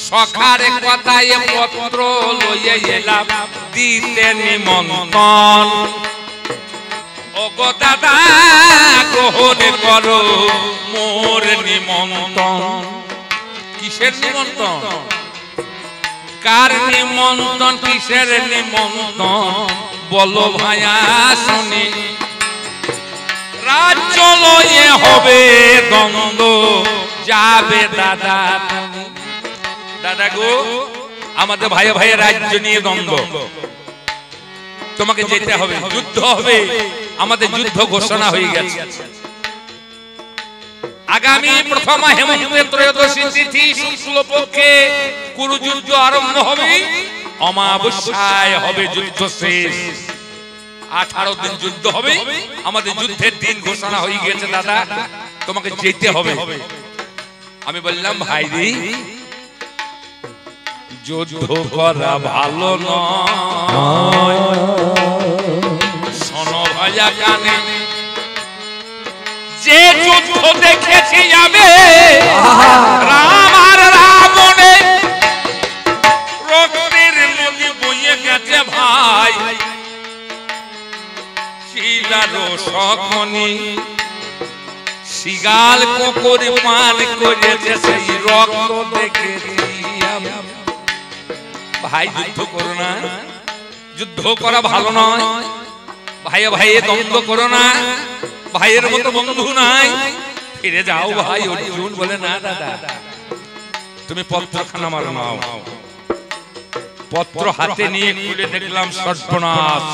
[SPEAKER 1] সখার কথায় পত্র লইয়ে এলাম দিতে নিমন্ত্রণ ওগো দাদা গ্রহণ করো মোর নিমন্ত্রণ কিসের নিমন্ত্রণ কার নিমন্ত্রণ কিসের নিমন্ত্রণ বলো ভাইয়া শুনি রাজ্য লয়ে হবে দ্বন্দ্ব যাবে দাদা দাদা গো আমাদের ভাইয়া ভাইয়া রাজ্য নিয়ে দ্বন্দ্ব তোমাকে যেতে হবে যুদ্ধ হবে আমাদের যুদ্ধ ঘোষণা হয়ে গেছে আগামী প্রথম হেমন্তের ত্রয়োদশী তিথি শুক্লপক্ষে কুরুযুদ্ধ আরম্ভ হবে অমাবস্যায় হবে যুদ্ধ শেষ 18 দিন যুদ্ধ হবে আমাদের যুদ্ধের দিন ঘোষণা হয়ে গেছে দাদা তোমাকে যেতে হবে আমি বললাম ভাই রে যুদ্ধ করা ভালো নয় শোনো ভাইয়া কানে যে যুদ্ধ দেখেছি আমি রাম আর রাবণে রক্তের নদী বইয়ে গেছে ভাই শিলারো সকনি শিগাল কুকুর পান করেছে সেই রক্ত দেখেছি ভাই যুদ্ধ করো না যুদ্ধ করা ভালো নয় ভাইয়ে ভাইয়ে দ্বন্দ্ব করো না ভাইয়ের মতো বন্ধু নাই ফিরে যাও ভাই অর্জুন বলে না দাদা তুমি পত্রখানা মারো নাও পত্র হাতে নিয়ে খুলে দেখলাম সর্বনাশ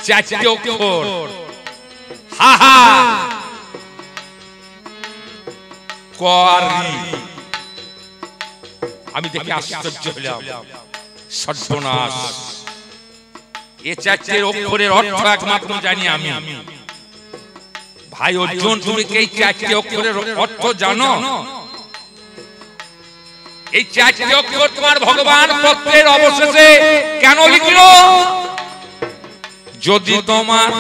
[SPEAKER 1] 4টি অক্ষর হা হা করি আমি দেখে আশ্চর্য হলাম সর্বনাশ এই 4টি অক্ষরের অর্থ একমাত্র জানি আমি ভাই অর্জুন তুমি কি এই 4টি অক্ষরের অর্থ জানো এই 4টি অক্ষর তোমার ভগবান পত্রের অবশেষে কেন লিখলো যদি তোমার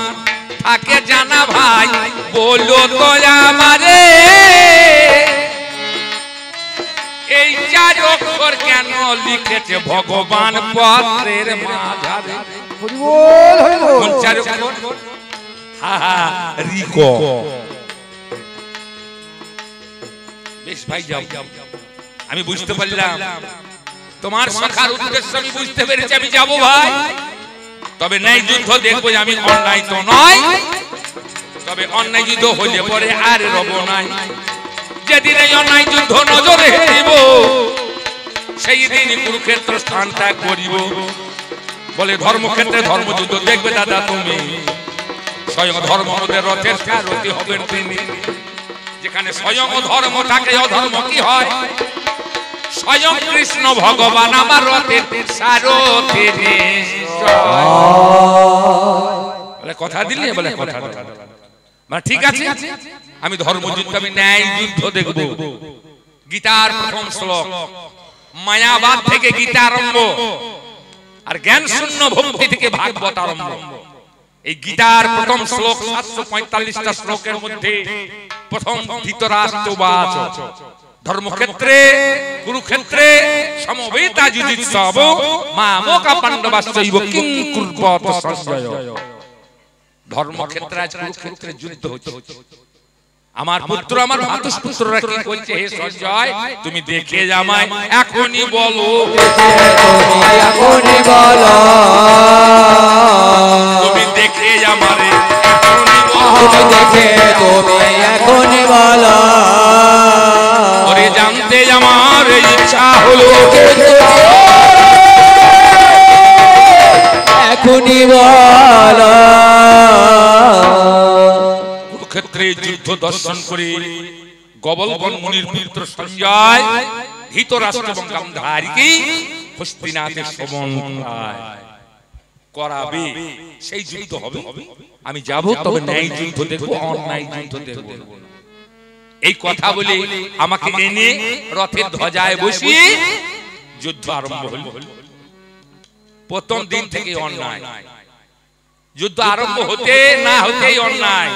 [SPEAKER 1] থাকে জানা ভাই বলো তো আমারে এই 4 অক্ষর কেন লিখেছে ভগবান পত্রের মাঝারে কোন 4 অক্ষর হা হা রিকো বেশ ভাই যাও আমি বুঝতে পারলাম তোমার সখার উদ্দেশ্য আমি বুঝতে পেরেছি আমি যাব ভাই তবে ন্যায় যুদ্ধ দেখবো আমি অন্যায় তো নয় তবে অন্যায় যুদ্ধ হলে পরে আর রব নাই যেদিন এই অন্যায় যুদ্ধ নজরে দিব সেই দিন কুরুক্ষেত্র স্থান ত্যাগ করিব বলে ধর্মক্ষেত্রে ধর্মযুদ্ধ দেখবে দাদা তুমি স্বয়ং ধর্মদের রথের সারথি হবেন তিনি যেখানে স্বয়ং ধর্ম থাকে অধর্ম কি হয় স্বয়ং কৃষ্ণ ভগবান আমার রথের সারথি বলে কথা দিলে বলে কথা মানে ঠিক আছে আমি ধর্মযুদ্ধ আমি ন্যায় যুদ্ধ দেখব গীতার প্রথম শ্লোক মায়াবাদ থেকে গীতা আরম্ভ আর জ্ঞান শূন্য ভক্তি থেকে ভাগবত আরম্ভ এই গীতার প্রথম শ্লোক 745টা শ্লোকের মধ্যে প্রথম ধৃতরাষ্ট্রবাচ ধর্মক্ষেত্রে কুরুক্ষেত্রে সমবেতা যুধিষ্ঠির মামকা পাণ্ডবাশ্চৈব কিং কুর্বত সঞ্জয় ধর্মক্ষেত্রে আজ কুরুক্ষেত্রে যুদ্ধ হচ্ছে আমার পুত্র আমার ভ্রাতুষ্পুত্ররা কি কইছে হে সঞ্জয় তুমি দেখে আমায় এখনি বলো তুমি দেখে আমারে এখনি
[SPEAKER 2] এখুনি বল।
[SPEAKER 1] কুরুক্ষেত্রে যুদ্ধ দর্শন করে গবলগণ মুনির পুত্র সঞ্জয় ধৃতরাষ্ট্র এবং গান্ধারীকে হস্তিনাথের সমন করাবে, সেই যুদ্ধ হবে। আমি যাব, তবে ন্যায় যুদ্ধ দেখবো, অন্যায় যুদ্ধ দেখবো। এই কথা বলে আমাকে এনে রথের ধ্বজায় বসিয়ে যুদ্ধ আরম্ভ হল। প্রথম দিন থেকে অন্যায়, যুদ্ধ আরম্ভ হতে না হতেই অন্যায়।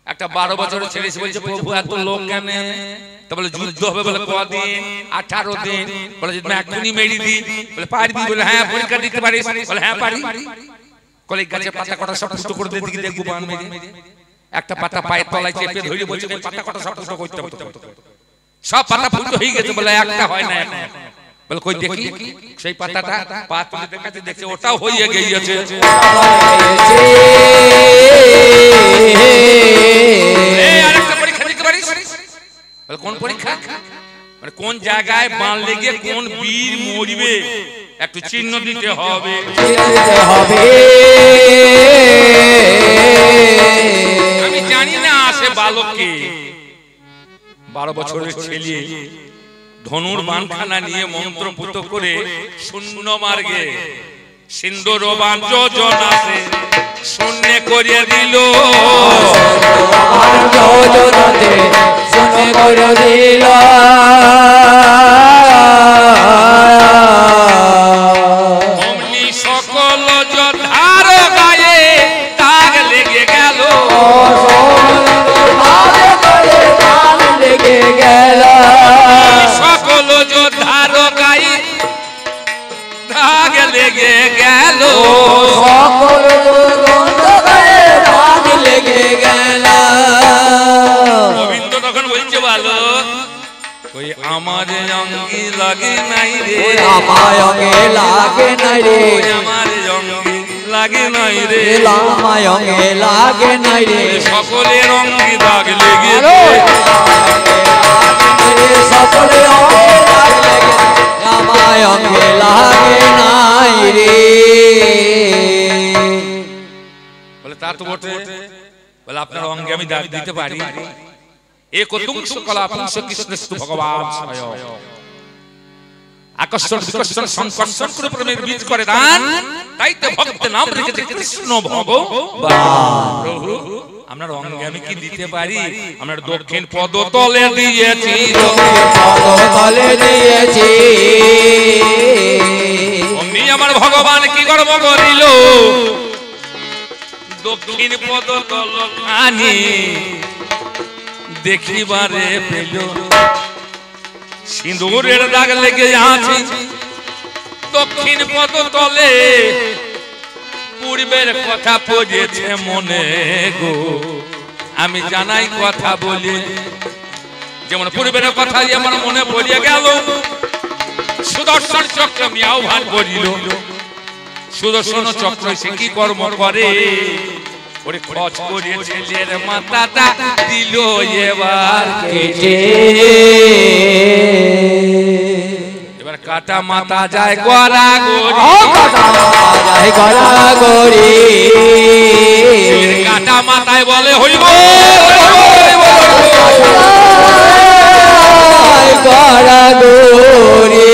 [SPEAKER 1] একটা 12 বছরের ছেলে এসে বলছে, প্রভু এত লোক কেন? তা বলে যুদ্ধ হবে, বলে কদিন? 18 দিন। বলে যদি এখনই মেরে দিই, বলে পারবি? বলে হ্যাঁ। পরীক্ষা দিতে পারিস? বলে হ্যাঁ পারি। কলে গাছের পাতা কটা সব ফুটো করে দিকে দেখবো বান মেরে। একটা পাতা পায়ের তলায় চেপে ধরে বলছে পাতা কটা সব ফুটো করতে হবে। সব পাতা ফুটো হয়ে গেছে, বলে একটা হয় না। বলে কই দেখি। সেই পাতাটা পা তুলে দেখাতে দেখছে ওটাও হয়ে গিয়েছে। আরেকটা পরীক্ষা দিতে পারিস? বলে কোন পরীক্ষা? মানে কোন জায়গায় বান লেগে কোন বীর মরবে একটু চিহ্ন দিতে হবে। আমি জানি না সে বালককে 12 বছরের ছেলে ধনুর বানখানা নিয়ে মন্ত্রপুত করে শূন্য মার্গে সিন্ধুর বান যোজনাতে শূন্য করিয়ে দিল। অমনি সকল যোদ্ধার গায়ে দাগ লেগে গেল। সকল যোদ্ধার গায়ে দাগ লেগে গেল। গোবিন্দ তখন বলছে ভালো কই আমার অঙ্গি লাগে নাই রে,
[SPEAKER 2] আমার অঙ্গে লাগে নাই রে,
[SPEAKER 1] আমার অঙ্গি লাগে নাই রে,
[SPEAKER 2] আমার অঙ্গে লাগে নাই রে।
[SPEAKER 1] সকলের অঙ্গি দাগ লেগে
[SPEAKER 2] সকলের অঙ্গে দাগ লেগে আমার অঙ্গে লাগে নাই রে।
[SPEAKER 1] বলে তা তো বটে। বলে আপনার অঙ্গে আমি দাগ দিতে পারি। একতুংশ কলা পুংশ কৃষ্ণস্তু ভগবান স্বয়ং। আকর্ষণ বিকর্ষণ সংকর্ষণ করে প্রেমের বীজ করে দান, তাই তো ভক্তের নাম রেখেছে কৃষ্ণ ভগবান। প্রভু আপনার অঙ্গে আমি কি দিতে পারি? আপনার দক্ষিণ পদতলে দিয়েছি,
[SPEAKER 2] পদতলে দিয়েছি।
[SPEAKER 1] অমনি আমার ভগবান কি গর্ব করিল, দক্ষিণ পদতল খানি দেখিবারে পেল। সিঁদুরের দাগ লেগে আছে দক্ষিণ পদতলে, পূর্বের কথা পড়েছে মনে গো। আমি জানাই কথা বলি, যেমন পূর্বের কথা আমার মনে পড়িয়া গেল। সুদর্শন চক্র মিয়াও ভান করিল। সুদর্শন চক্র সে কি কর্ম করে? ওরে খচ করে ছেলের মাথাটা দিল এবার কেটে। এবার কাটা মাথা যায় গড়া গড়ি, কাটা মাথায় বলে হইব
[SPEAKER 2] গড়া গড়ি।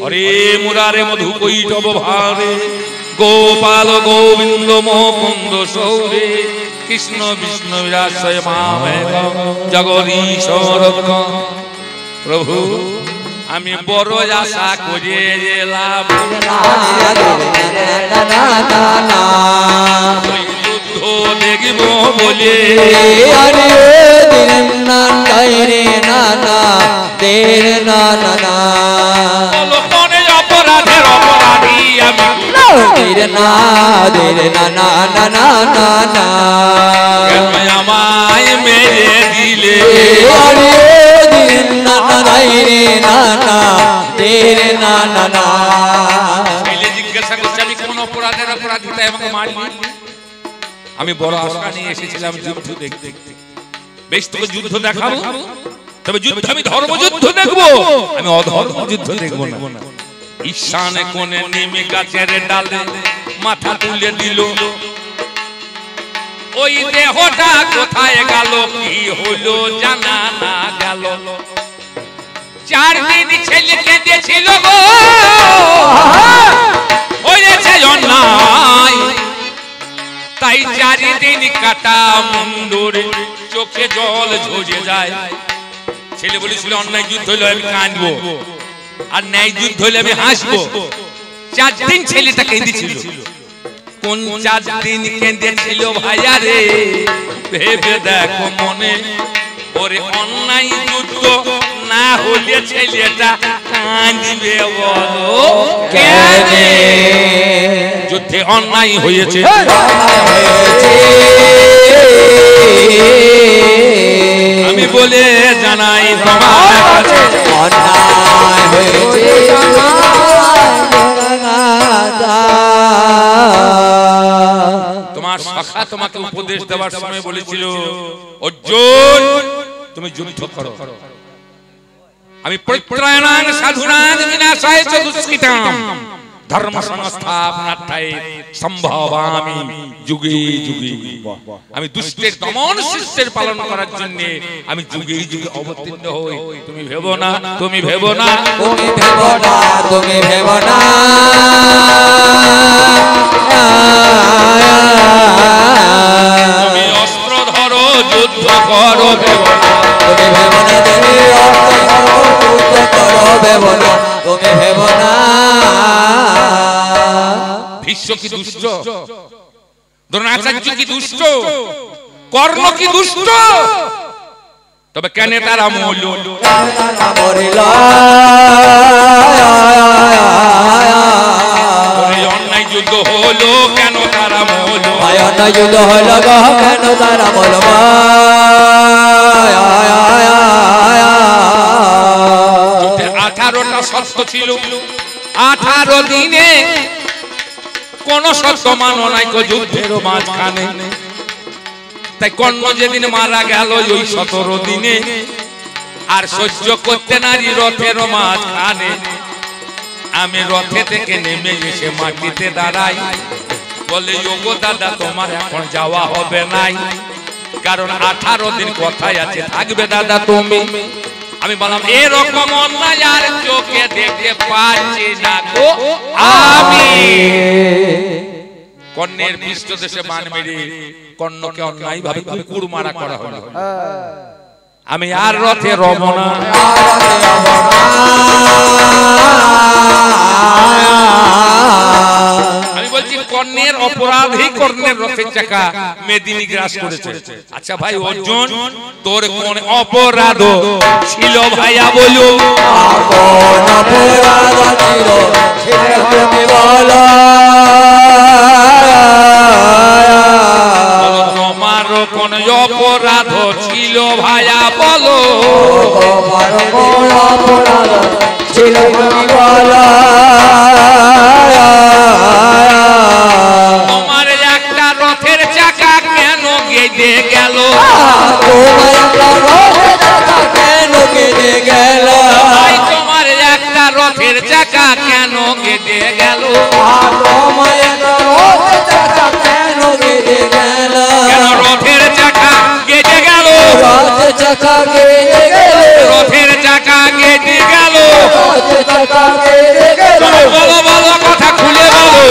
[SPEAKER 1] হরে মুরারে মধু কৈটব ভারে, গোপাল গোবিন্দ মুকুন্দ সৌরে, কৃষ্ণ বিষ্ণু বিরাজয় মামেঘ জগদীশ্বর। প্রভু আমি বড় আশা করে এলাম, যুদ্ধ দেখব বলে। অপরাধের অপরাধী আমি, আমায় মেরে দিলে। জিজ্ঞাসা করছে আমি কোন অপরাধের অপরাধী, তাই আমাকে মারলি? আমি বড় আশা নিয়ে এসেছিলাম যুদ্ধ দেখতে। বেশ তোকে যুদ্ধ দেখাবো, তবে যুদ্ধ আমি ধর্মযুদ্ধ দেখবো, আমি অধর্ম যুদ্ধ দেখবো না। ঈশানে কোণে নেমে গাছের ডালে মাথা তুলে দিল। ওই দেহটা কোথায় গেল কি হলো জানা না গেল। 4 দিন ছেলে কেঁদেছিল গো, হয়েছে অন্যায়, তাই 4 দিন কাটা মুন্ডুর চোখে জল ঝরে যায়। ছেলে বলেছিল অন্যায় যুদ্ধ হইলে আমি কাঁদবো, আর ন্যায় যুদ্ধ হইলে আমি হাসবো। 4 দিন ছেলেটা কেঁদেছিল। কোন 4 দিন কেঁদেছিল ভাইয়া রে, ভেবে দেখো মনে। ওরে অন্যায় যুদ্ধ না হলে ছেলেটা কাঁদবে বলো কেন? যুদ্ধে অন্যায় হয়েছে, আমি বলে জানাই তোমার কাছে
[SPEAKER 2] অন্যায় হয়েছে।
[SPEAKER 1] তোমার সখা তোমাকে উপদেশ দেওয়ার সময় বলেছিল অর্জুন তুমি যুদ্ধ করো। আমি পরিত্রাণাং সাধুনাং বিনাশায় চ দুষ্কৃতাম ধর্ম সংস্থাপনার্থায় সম্ভবামি যুগে যুগে। আমি দুষ্টের দমন শিষ্টের পালন করার জন্য আমি যুগে যুগে অবতীর্ণ হই। তুমি ভেবো না, তুমি ভেবো না,
[SPEAKER 2] তুমি ভেবো না, তুমি ভেবো না।
[SPEAKER 1] তুমি অস্ত্র ধরো যুদ্ধ করো, ভেবো না,
[SPEAKER 2] তুমি ভেবো না, তুমি অস্ত্র ধরো যুদ্ধ করো, ভেবো না, তুমি ভেবো না।
[SPEAKER 1] ভীষ্ম কি দুষ্ট? দ্রোণাচার্য কি দুষ্ট? কর্ণ কি দুষ্ট? তবে কেন তারা মরল? অন্যায় যুদ্ধ হলো কেন তারা মরল?
[SPEAKER 2] অন্যায় যুদ্ধ হলো কেন তারা মরল?
[SPEAKER 1] 18টা শর্ত ছিল, 18 দিনে কোন শর্ত মানো নাই কো যুদ্ধের মাঝখানে। তাই কর্ণ যেদিন মারা গেল ওই 17 দিনে আর সহ্য করতে নারী রথের মাঝখানে। আমি রথে থেকে নেমে এসে মাটিতে দাঁড়াই, বলে ওগো দাদা তোমার এখন যাওয়া হবে নাই, কারণ 18 দিন কথাই আছে থাকবে দাদা তুমি। আমি বললাম এরকম অন্যায় আর চোখে দেখতে পাচ্ছি না গো আমি। কর্ণের পৃষ্ঠদেশে বাণ মেরে কর্ণকে অন্যায় ভাবে কুকুর মারা করা হলো। আমি আর রথে রমনা, আমি বলছি কর্ণের অপরাধী কর্ণের রথের চাকা মেদিনী গ্রাস করেছে। আচ্ছা ভাই অর্জুন তোর কোন অপরাধ ছিল ভাইয়া বলো?
[SPEAKER 2] কোন অপরাধ ছিল তুমি বলো।
[SPEAKER 1] তোমার কোন অপরাধ ছিল ভাইয়া বলো?
[SPEAKER 2] কোন অপরাধ ছিল তুমি বলো।
[SPEAKER 1] তোমার একটা রথের চাকা কেন গেঁদে গেল?
[SPEAKER 2] তোমার একটা রথের চাকা কেন গেঁদে গেল?
[SPEAKER 1] তোমার একটা রথের চাকা কেন গেঁদে গেল?
[SPEAKER 2] তোমার একটা রথের চাকা কেন গেঁদে গেল?
[SPEAKER 1] কেন রথের চাকা গেঁদে গেল?
[SPEAKER 2] রথের চাকা গেঁদে গেল।
[SPEAKER 1] রথের চাকা গেঁদে গেল।
[SPEAKER 2] রথের চাকা গেঁদে গেল।
[SPEAKER 1] বলো বলো কথা খুলে বলো।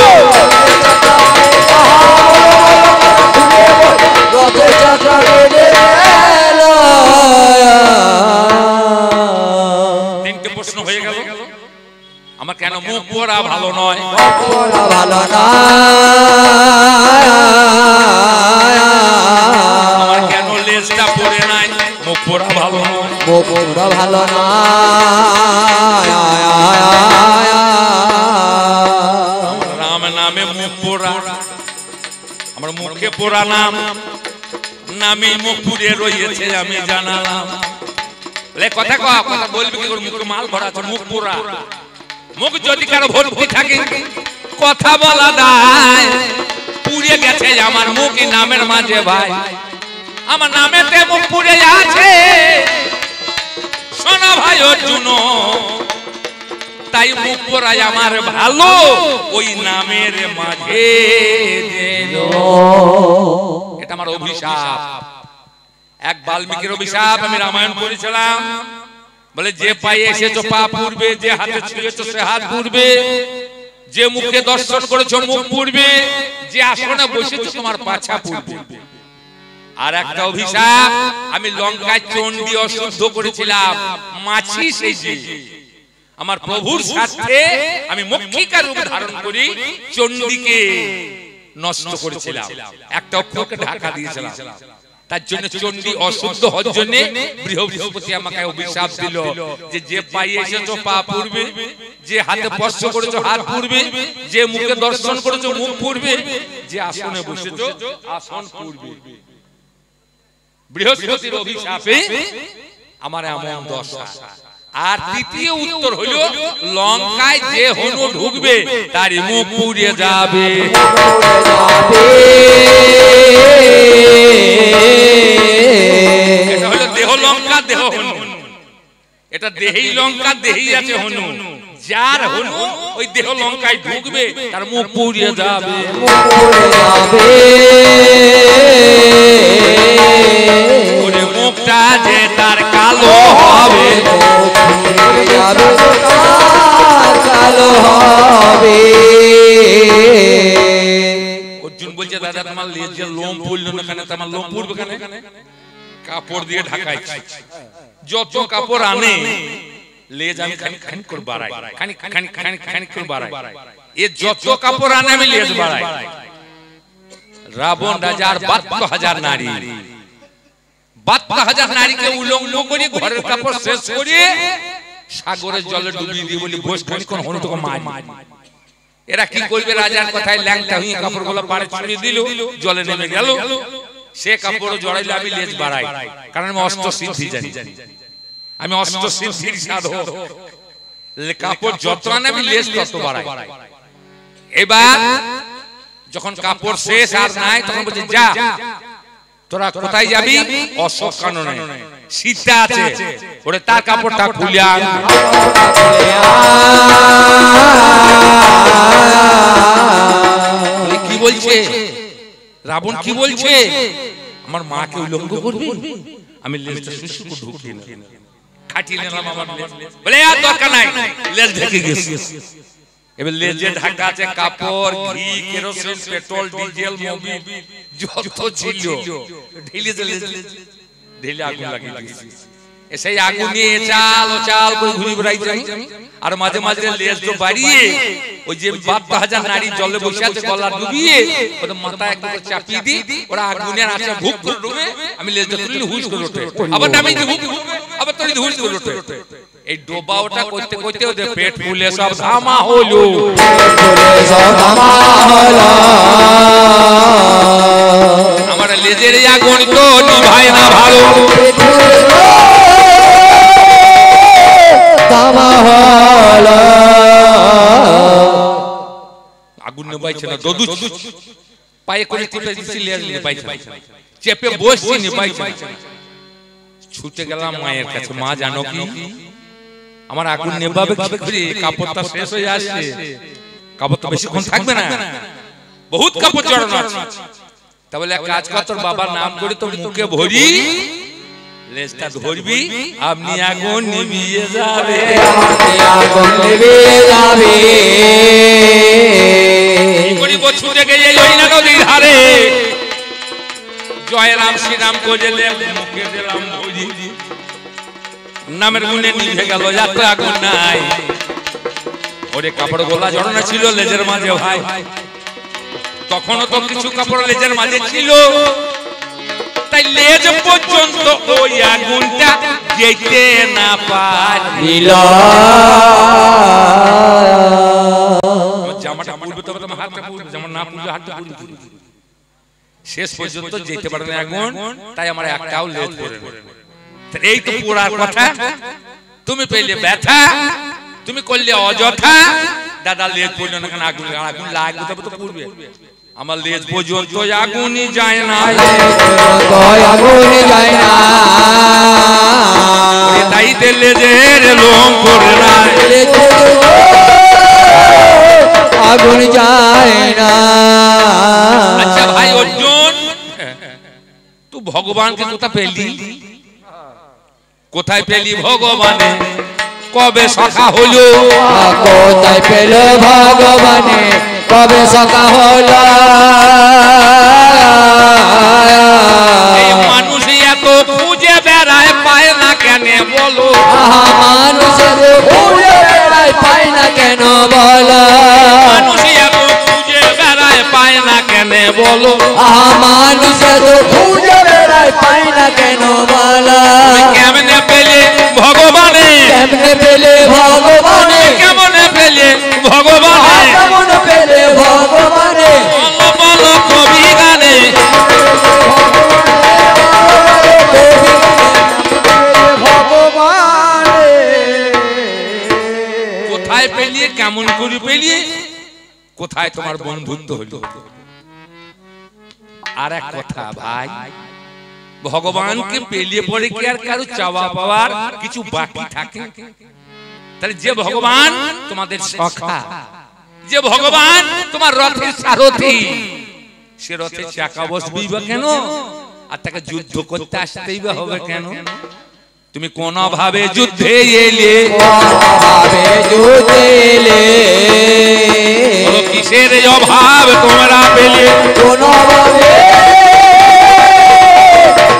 [SPEAKER 2] রথের চাকা গেঁদে গেল।
[SPEAKER 1] 3টে প্রশ্ন হয়ে গেল। আমার কেন মুখ পড়া ভালো নয়?
[SPEAKER 2] ভালো না।
[SPEAKER 1] আমার কেন লেজটা পড়ে নাই? মুখ পড়া ভালো নয়।
[SPEAKER 2] মুখ পড়া ভালো না।
[SPEAKER 1] আমার রাম নামে মুখ পোড়া, আমার মুখে পোড়া নাম নামে মুখ পুড়ে রয়েছে আমি জানালাম। কথা কথা বলবি কি করে? মুখে মাল ভরা আছে, মুখ পোড়া। মুখ যদি কারো ভর্তি থাকে কথা বলা যায়। পুড়ে গেছে আমার মুখ নামের মাঝে ভাই, আমার নামেতে মুখ পুড়ে আছে। শোনো ভাই অর্জুন তাই মুখ পড়াই আমার ভালো ওই নামের মাঝে যেন। এটা আমার অভিশাপ, এক বাল্মীকির অভিশাপ। আমি রামায়ণ পড়েছিলাম, বলে যে পায়ে এসেছো পা পুড়বে, যে হাতে ছুঁয়েছো সে হাত পুড়বে, যে মুখে দর্শন করেছো মুখ পুড়বে, যে আসনে বসেছো তোমার পাছা পুড়বে। আর একটা অভিশাপ, আমি লঙ্কায় চণ্ডী অশুদ্ধ করেছিলাম, মাছি সেজে আমার প্রভুর সাথে আমি মক্ষিকা রূপ ধারণ করি চণ্ডীকে নষ্ট করেছিলাম, একটা অক্ষরকে ঢাকা দিয়েছিলাম। তার জন্য চণ্ডী অশুদ্ধ হওয়ার জন্য বৃহস্পতি আমাকে অভিশাপ দিল যে যে পায়ে এসেছো পা পুড়বে, যে হাতে স্পর্শ করেছো হাত পুড়বে, যে মুখে দর্শন করেছো মুখ পুড়বে, যে আসনে বসেছো আসন পুড়বে। বৃহস্পতির অভিশাপে আমার এমন দশা। আর তৃতীয় উত্তর হলো লঙ্কায় যে হনু ঢুকবে তার মুখ পুড়িয়ে যাবে। এটা হলো দেহ লঙ্কা দেহ হনু, এটা দেহেই লঙ্কা দেহেই আছে হনু। যার হনু ওই দেহ লঙ্কায় ঢুকবে তার মুখ পুড়িয়ে যাবে। ওরে মুখটা যে তার কালো হবে,
[SPEAKER 2] কালো হবে।
[SPEAKER 1] অর্জুন বলছে দাদা তোমার লেজে লোম পড়লো না কেন? তোমার লোম পড়বে কেন? কাপড় দিয়ে ঢাকাইছি। যত কাপড় আনে লেজ আমি খানিক খানিক করে বাড়াই, খানিক খানিক খানিক খানিক করে বাড়াই। এ যত কাপড় আনে আমি লেজ বাড়াই। রাবণ রাজার ৭২,০০০ নারী, ৭২,০০০ নারীকে উলঙ্গ করে ঘরের কাপড় শেষ করে সাগরের জলে ডুবিয়ে দিয়ে বলি বস খানিকক্ষণ হনু তোকে মার। এরা কি করবে? রাজার কথায় ল্যাংটা হয়ে কাপড়গুলো পাড়ে ছড়িয়ে দিল, জলে নেমে গেল। সে কাপড় জড়াইলে আমি লেজ বাড়াই, কারণ আমি অষ্ট সিদ্ধি জানি, আমি অষ্ট সিদ্ধির সাধক। কাপড় যত আনে আমি লেজ তত বাড়াই। এবার যখন কাপড় শেষ আর নাই তখন বলছে যা তোরা কোথায় যাবি? অশোক কাননে সীতা আছে, ওরে তার কাপড়টা খুলে আন। কি বলছে রাবণ? কি বলছে? আমার মাকে উলঙ্গ করবি? আমি লেজটা শুশুক ঢুকিয়ে খাটিয়ে নিলাম আমার লেজ। বলে আর দরকার নাই, লেজ ঢেকে গেছে। এবার লেজে ঢাকা আছে কাপড়, ঘি, কেরোসিন, পেট্রোল, ডিজেল, মোবিল যত ছিল ঢেলে ঢেলে আগুন লাগিয়ে দিয়েছি। সেই আগুন নিয়ে চাল ও চাল করে ঘুরে বেড়াইছে। আর মাঝে মাঝে লেজ তো বাড়িয়ে ওই যে ৭২,০০০ নারী জলে বসে আছে গলা ডুবিয়ে ওদের মাথা একটু চাপিয়ে দিই, ওরা আগুনের আঁচে ভুক করে ডুবে। আমি লেজটা তুললে হুশ করে ওঠে, আবার নামি ভুক, আবার তুলি হুশ করে ওঠে। এই ডোবা ওটা করতে করতে ওদের পেট ফুলে সব ধামা হলো। আমার লেজের আগুন তো নিভায় না ভালো, আগুন নেবাইছে না। দদু পায়ে করে চেপে দিচ্ছি, লেজ নেবাইছে, চেপে বসছি নেবাইছে। ছুটে গেলাম মায়ের কাছে, মা জানো কি আমার আগুন নেবাবে কি করে? কাপড়টা শেষ হয়ে আসছে, কাপড় তো বেশিক্ষণ থাকবে না, বহুত কাপড় জড়ানো আছে। তাহলে এক কাজ কর, তোর বাবার নাম করে তোর মুখে ভরি, লেজটা ধরবি, আপনি আগুন নিভিয়ে যাবে,
[SPEAKER 2] আগুন নিভিয়ে যাবে।
[SPEAKER 1] করি গো ছুটে গিয়ে ওই না নদীর ধারে জয় রাম শ্রীরাম করে মুখে দিলাম ভরি, নামের গুণে নিভে গেল, এত আগুন নাই। ওরে কাপড় গোলা জড়ানো ছিল লেজের মাঝে ভাই, তখনও তো কিছু কাপড় লেজের মাঝে ছিল, তাই লেজ পর্যন্ত ওই আগুনটা যেতে না পারিল। জামাটা পুড়বে তবে তোমার হাতটা পুড়বে, যেমন না পুড়বে হাতটা পুড়বে। শেষ পর্যন্ত যেতে পারে না আগুন, তাই আমার একটাও লেজ পড়ে না। এই তো পুরার কথা। তুমি পেলে ব্যথা, তুমি করলে অযথা। দাদা লেজ পড়লো না কেন? আগুন আগুন লাগবে তবে তো পুড়বে। আমার লেজ পর্যন্ত আগুনই যায় না,
[SPEAKER 2] আগুনই যায় না,
[SPEAKER 1] তাইতে লেজের লোম পড়ে না,
[SPEAKER 2] আগুন যায় না।
[SPEAKER 1] আচ্ছা ভাই অর্জুন, তুই ভগবানকে কোথা পেলি? কোথায় পেলি ভগবানে? কবে সখা হলো?
[SPEAKER 2] কোথায় পেল ভগবানে? কবে সখা হলো?
[SPEAKER 1] এই মানুষ এত খুঁজে বেড়ায় পায় না কেন বলো?
[SPEAKER 2] মানুষ খুঁজে বেড়ায় পায় না কেন বলো?
[SPEAKER 1] মানুষ এত খুঁজে বেড়ায় পায় না কেন বলো?
[SPEAKER 2] মানুষ খুঁজে বেড়ায় পায় না কেন বলো?
[SPEAKER 1] কেমনে পেলে ভগবানে?
[SPEAKER 2] কেমনে পেলে ভগবানে?
[SPEAKER 1] কেমনে পেলে ভগবানে?
[SPEAKER 2] কেমনে পেলে ভগবানে?
[SPEAKER 1] বলো বলো কবি গানে। কোথায় পেলিয়ে? কেমন করে পেলিয়ে? কোথায় তোমার বন্ধুত্ব হলো? আর এক কথা ভাই, ভগবানকে পেলিয়ে পড়ে কি আর কারো চাওয়া পাওয়ার কিছু বাকি থাকে? তাহলে যে ভগবান তোমাদের সখা, যে ভগবান তোমার রথের সারথি, সে রথের চাকা বসবেই বা কেন? আর তাকে যুদ্ধ করতে আসতেই বা হবে কেন? তুমি কোন ভাবে যুদ্ধে এলে? কিসের অভাব তোমরা পেলে?
[SPEAKER 2] কোন ভাবে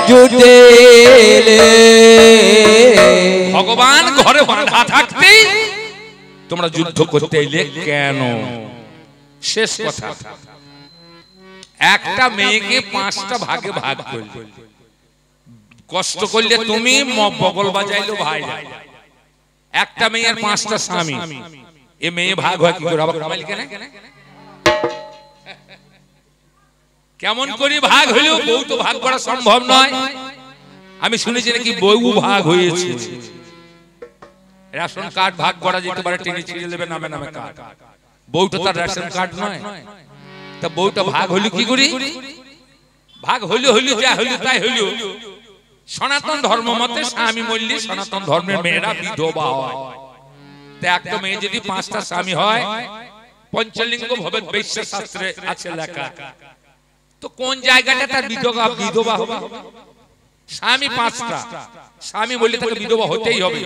[SPEAKER 2] যুদ্ধে এলে?
[SPEAKER 1] ভগবান ঘরে বাঁধা থাকতেই তোমরা যুদ্ধ করতে এলে কেন? শেষ কথা, একটা মেয়েকে 5টা ভাগে ভাগ করলে, কষ্ট করলে তুমি, বগল বাজাইলো ভাই। একটা মেয়ের 5টা স্বামী, এ মেয়ে ভাগ হয় কি করে? কেমন করে ভাগ হইল? বউ তো ভাগ করা সম্ভব নয়। আমি শুনেছি নাকি বউ ভাগ হয়েছে। রেশন কার্ড ভাগ করা যেতে পারে, টেনে ছিঁড়ে নেবে নামে নামে কার্ড। বউটা তার রেশন কার্ড নয়, তা বউটা ভাগ হইল কি করে? ভাগ হইল যা হইল তাই হইল। সনাতন ধর্ম মতে স্বামী মরলে সনাতন ধর্মের মেয়েরা বিধবা হয়। তা একটা মেয়ে যদি 5টা স্বামী হয়, পঞ্চলিঙ্গ ভবেত বৈশ্য শাস্ত্রে আছে লেখা, তো কোন জায়গাটা তার বিধবা হবে? স্বামী 5টা, স্বামী বললে তাকে বিধবা হতেই হবে।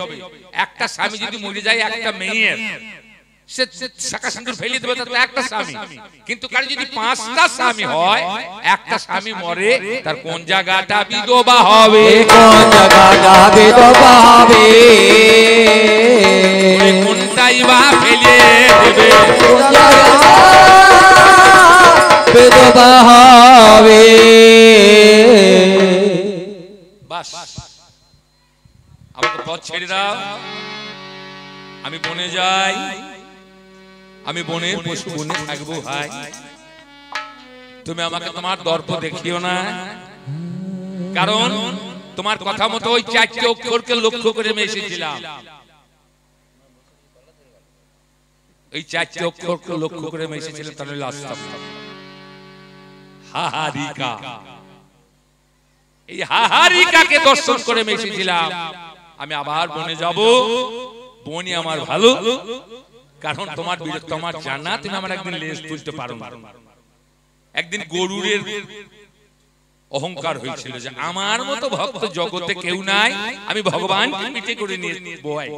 [SPEAKER 1] একটা স্বামী যদি মরে যায় একটা মেয়ের, সে শাখা সিঁদুর ফেলে দেবে, তার একটা স্বামী। কিন্তু কার যদি 5টা স্বামী হয়, একটা স্বামী মরে, তার কোন জায়গাটা বিধবা হবে?
[SPEAKER 2] কোন জায়গাটা বিধবা হবে?
[SPEAKER 1] কোনটাই বা ফেলে দেবে?
[SPEAKER 2] কোন জায়গাটা বিধবা হবে?
[SPEAKER 1] বাস, আমাকে পথ ছেড়ে দাও, আমি বনে যাই, আমি বনের পশু বনে থাকবো ভাই। তুমি আমাকে তোমার দর্প দেখিও না, কারণ তোমার কথা মতো ওই 4টে অক্ষরকে লক্ষ্য করে আমি এসেছিলাম। এই 4টে অক্ষরকে লক্ষ্য করে আমি এসেছিলাম, তাহলে হাহারিকা, এই হাহারিকাকে দর্শন করে আমি এসেছিলাম। আমি আবার বনে যাব, বনই আমার ভালো, কারণ তোমার বিরক্ত আমার জানা, তুমি আমার একদিন লেজ তুলতে পারো না। একদিন গরুরের অহংকার হয়েছিল যে আমার মতো ভক্ত জগতে কেউ নাই, আমি ভগবানকে পিঠে করে নিয়ে বই।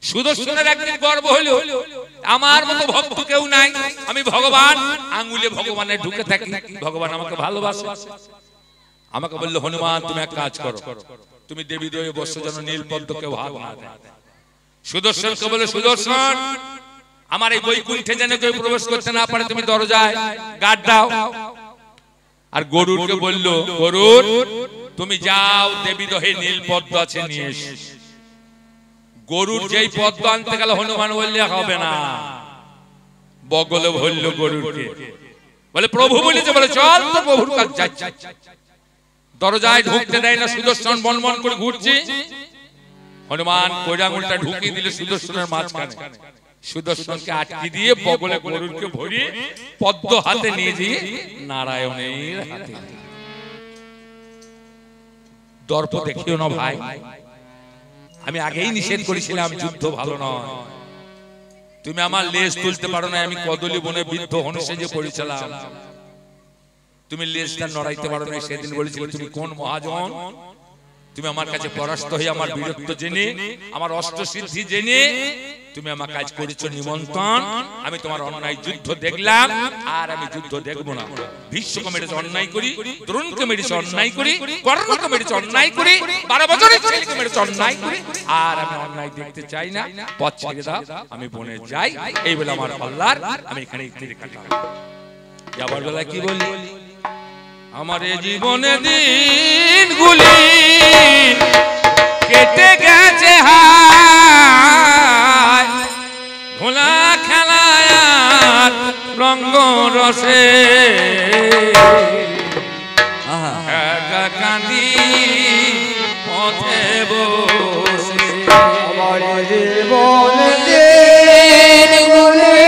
[SPEAKER 1] সুদর্শনের একদিন গর্ব হলো, আমার মতো ভক্ত কেউ নাই, আমি ভগবান আঙ্গুলে ভগবানের ঢুকে থাকি, ভগবান আমাকে ভালোবাসে। আমাকে বললো, হনুমান তুমি এক কাজ করো, তুমি দেবী দেবী বসো, যেন নীলপদ্ম কেউ হাত না দেয়। সুদর্শনকে বলে, সুদর্শন আমার এই বৈকুণ্ঠে যেন কেউ প্রবেশ করতে না পারে, তুমি দরজায় গার্ড দাও। আর গরুরকে বলল, গরুর তুমি যাও, দেবী দহে নীলপদ্ম আছে নিয়ে এসো। গরুর যেই পদ্ম আনতে গেল, হনুমান বললে হবে না, বগলে বলল গরুরকে, বলে প্রভু বলেছে, বলে চল তো প্রভুর কাছে যাচ্ছি। দরজায় ঢুকতে দেয় না, সুদর্শন বনবন করে ঘুরছে। হনুমান কইরা আঙুলটা ঢুকিয়ে দিলে সুদর্শনের মাঝখানে। সুদর্শনকে আটকে দিয়ে বগলে গরুরকে ভরিয়ে পদ্ম হাতে নিয়ে দিয়ে নারায়ণের হাতে। দর্প দেখিও না ভাই, আমি আগেই নিষেধ করেছিলাম যুদ্ধ ভালো নয়। তুমি আমার লেজ তুলতে পারো না, আমি কদলি বনে বৃদ্ধ হনুসে যে পড়েছিলাম, তুমি লেজটা নড়াইতে পারো না। সেদিন বলেছিলে তুমি কোন মহাজন, তুমি আমার কাছে পরাস্ত হয়ে আমার বীরত্ব জেনে আমার অস্ত্র সিদ্ধি জেনে তুমি আমার কাজ করেছো নিমন্ত্রণ। আমি তোমার অন্যায় যুদ্ধ দেখলাম, আর আমি যুদ্ধ দেখবো না। ভীষ্মকে মেরেছে অন্যায় করি, দ্রোণকে মেরেছে অন্যায় করি, কর্ণকে মেরেছে অন্যায় করি, 12 বছরের ছেলেকে মেরেছে অন্যায় করি, আর আমি অন্যায় দেখতে চাই না। পথ ছেড়ে দাও, আমি বনে যাই। এই বলে আমার পাল্লার আমি এখানে তীর কাটলাম। যাবার বেলা কি বলি, আমার এই জীবনে দিনগুলি কেটে গেছে হায় ভোলা খেলায় রঙ্গ রসে, একা কাঁদি পথে বসে।
[SPEAKER 2] আমার জীবন দিনগুলি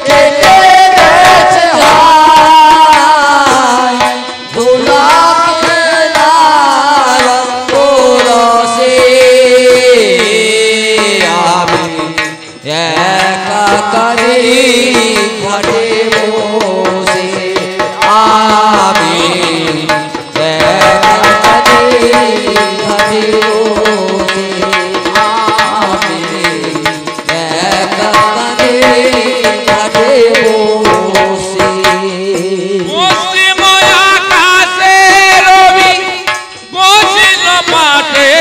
[SPEAKER 2] কেটে গেছে হায় ভোলা খেলার রসে, আমি একা কাঁদি ঘাটে বসে, আমি একা কাঁদি ঘাটে বসে, আমি একা কাঁদি ঘাটে বসে।
[SPEAKER 1] পশ্চিম আকাশে রবি বসিল মাঠে,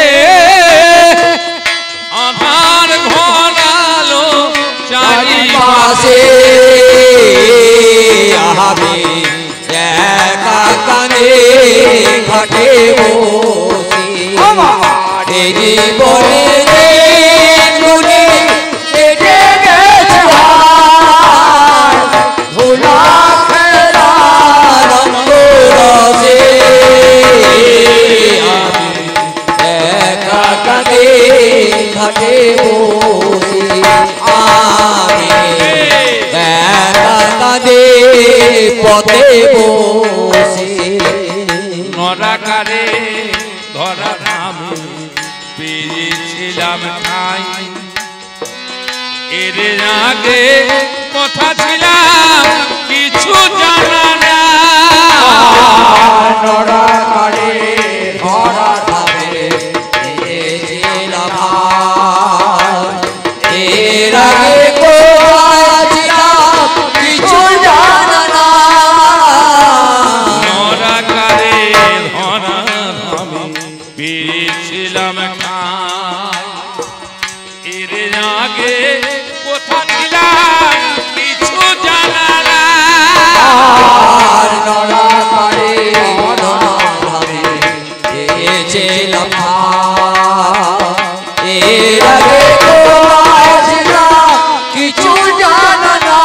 [SPEAKER 1] আধার ঘনালো চারিপাশে,
[SPEAKER 2] আমি একা কাঁদি ঘাটে বসে, এই জীবনে দিনগুলি কেটে গেছে হায় ভোলা খেলার রঙ্গ রসে, আমি একা কাঁদি ঘাটে বসে, আমি একা কাঁদি পথে বসে।
[SPEAKER 1] নরাকারে ধরা আমি পেয়েছিলাম ঠাই, এর আগে কথা ছিলাম কিছু জানা না।
[SPEAKER 2] নরাকারে ধরা ধামে পেয়েছিলাম ভাই, এর আগে কোথায় ছিলাম কিছু জানা না।
[SPEAKER 1] নরাকারে ধরা আমি পেয়েছিলাম ঠাই, এর আগে কথা ছিলাম কিছু জানা না।
[SPEAKER 2] আর নরাকারে ধরা ধামে পেয়েছিলাম ভাই, এর আগে কোথায় ছিলাম কিছু জানা না।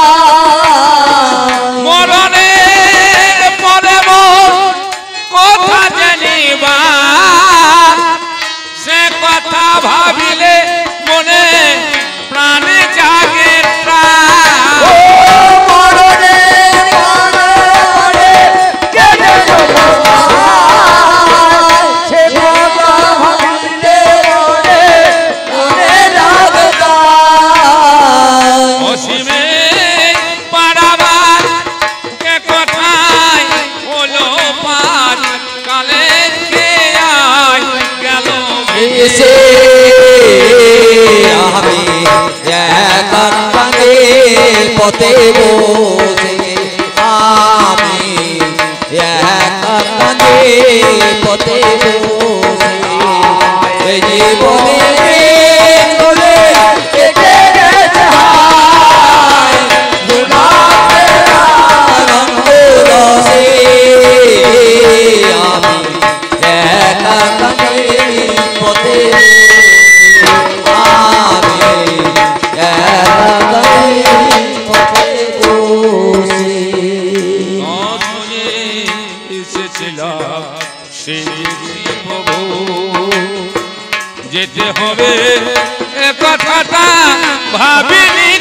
[SPEAKER 1] মরণের পরে মোর কথা জানিবা, সে কথা ভাবিলে মনে প্রাণে জাগে প্রাণ।
[SPEAKER 2] ও মরণের পরে কেটে গেল হায়, সে কথা ভাবিলে মনে মনে লাগে তাই।
[SPEAKER 1] অসীমে পারাবার কে কথায় হলো পার, কালে কে আয় গেল
[SPEAKER 2] এসে আমি একা কাঁদি পথে বসে, আমি একা কাঁদি পথে বসে, এই জীবনে দিনগুলি কেটে গেছে হায় ভোলা খেলার রঙ্গ রসে, আমি একা কাঁদি পথে আমি একা কাঁদি পথে বসে।
[SPEAKER 1] শুনে এসেছিলাম সেই প্রভু, যেতে হবে এ কথাটা ভাবিনি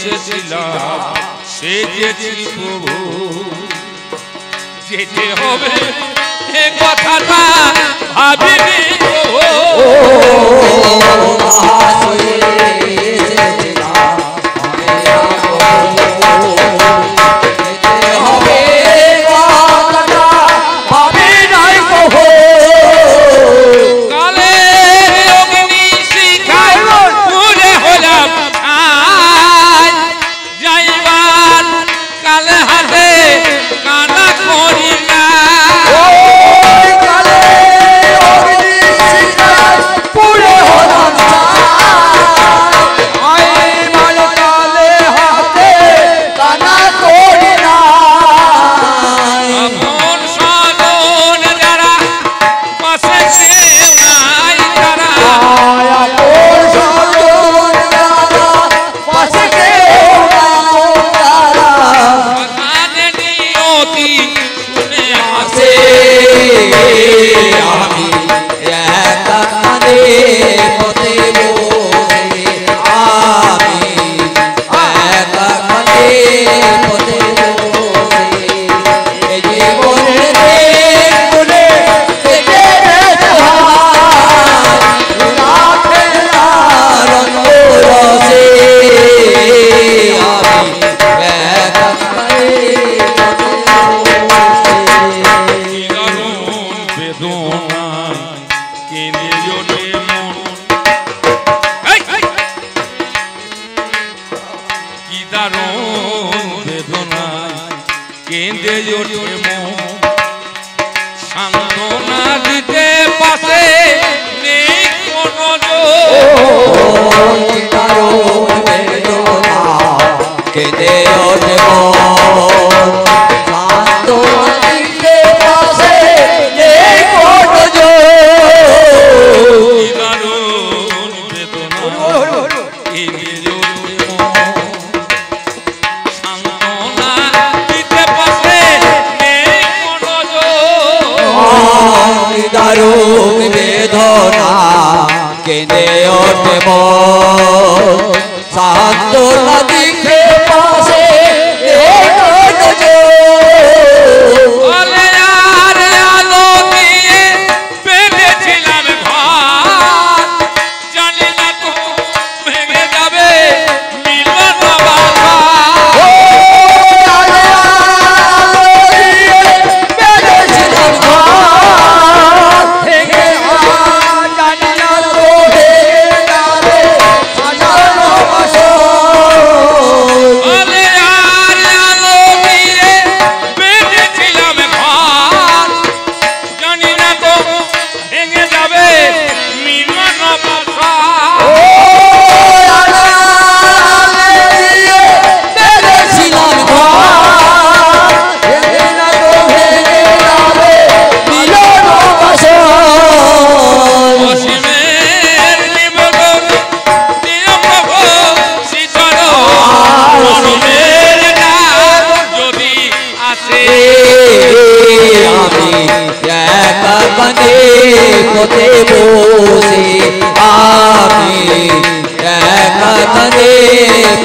[SPEAKER 1] এসেছিলাম সেজেছি প্রভু যেতে হবে এ কথাটা ভাবিনি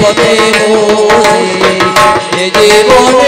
[SPEAKER 2] পথে বসে জীবনে